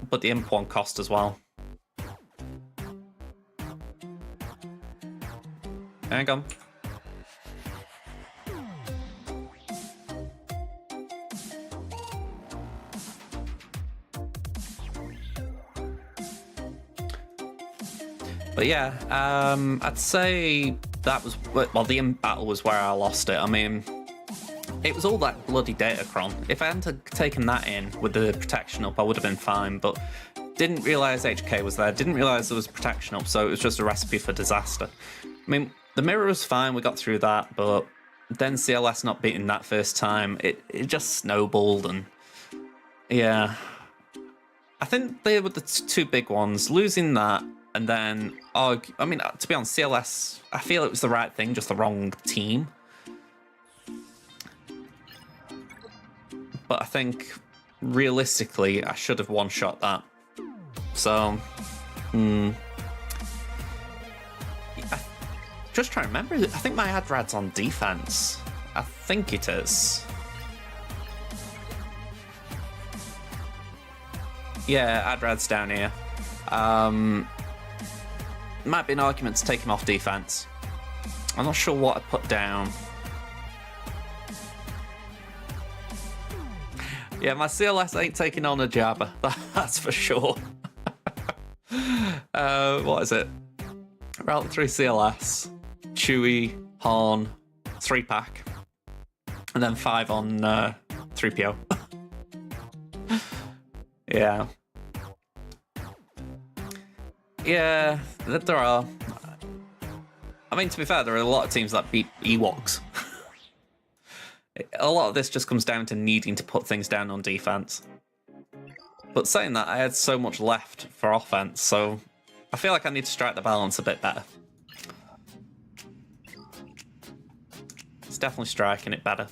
But the Imp one cost as well. Hang on. But yeah, I'd say that was, well, the Imp battle was where I lost it. I mean, it was all that bloody Datacron. If I hadn't taken that in with the protection up, I would have been fine, but didn't realise HK was there, didn't realise there was protection up, so it was just a recipe for disaster. I mean, the mirror was fine, we got through that, but then CLS not beating that first time, it just snowballed, and yeah. I think they were the two big ones, losing that, and then, I mean, to be honest, CLS, I feel it was the right thing, just the wrong team. But I think, realistically, I should have one-shot that. So, just trying to remember, I think my Adrad's on defense. I think it is. Yeah, Adrad's down here. Might be an argument to take him off defense. I'm not sure what I put down. Yeah, my CLS ain't taking on a Jabba, that's for sure. What is it? Route 3 CLS, Chewie, Han, 3-pack, and then 5 on 3PO. Yeah. Yeah, there are. I mean, to be fair, there are a lot of teams that beat Ewoks. A lot of this just comes down to needing to put things down on defense. But saying that, I had so much left for offense, so I feel like I need to strike the balance a bit better. It's definitely striking it better.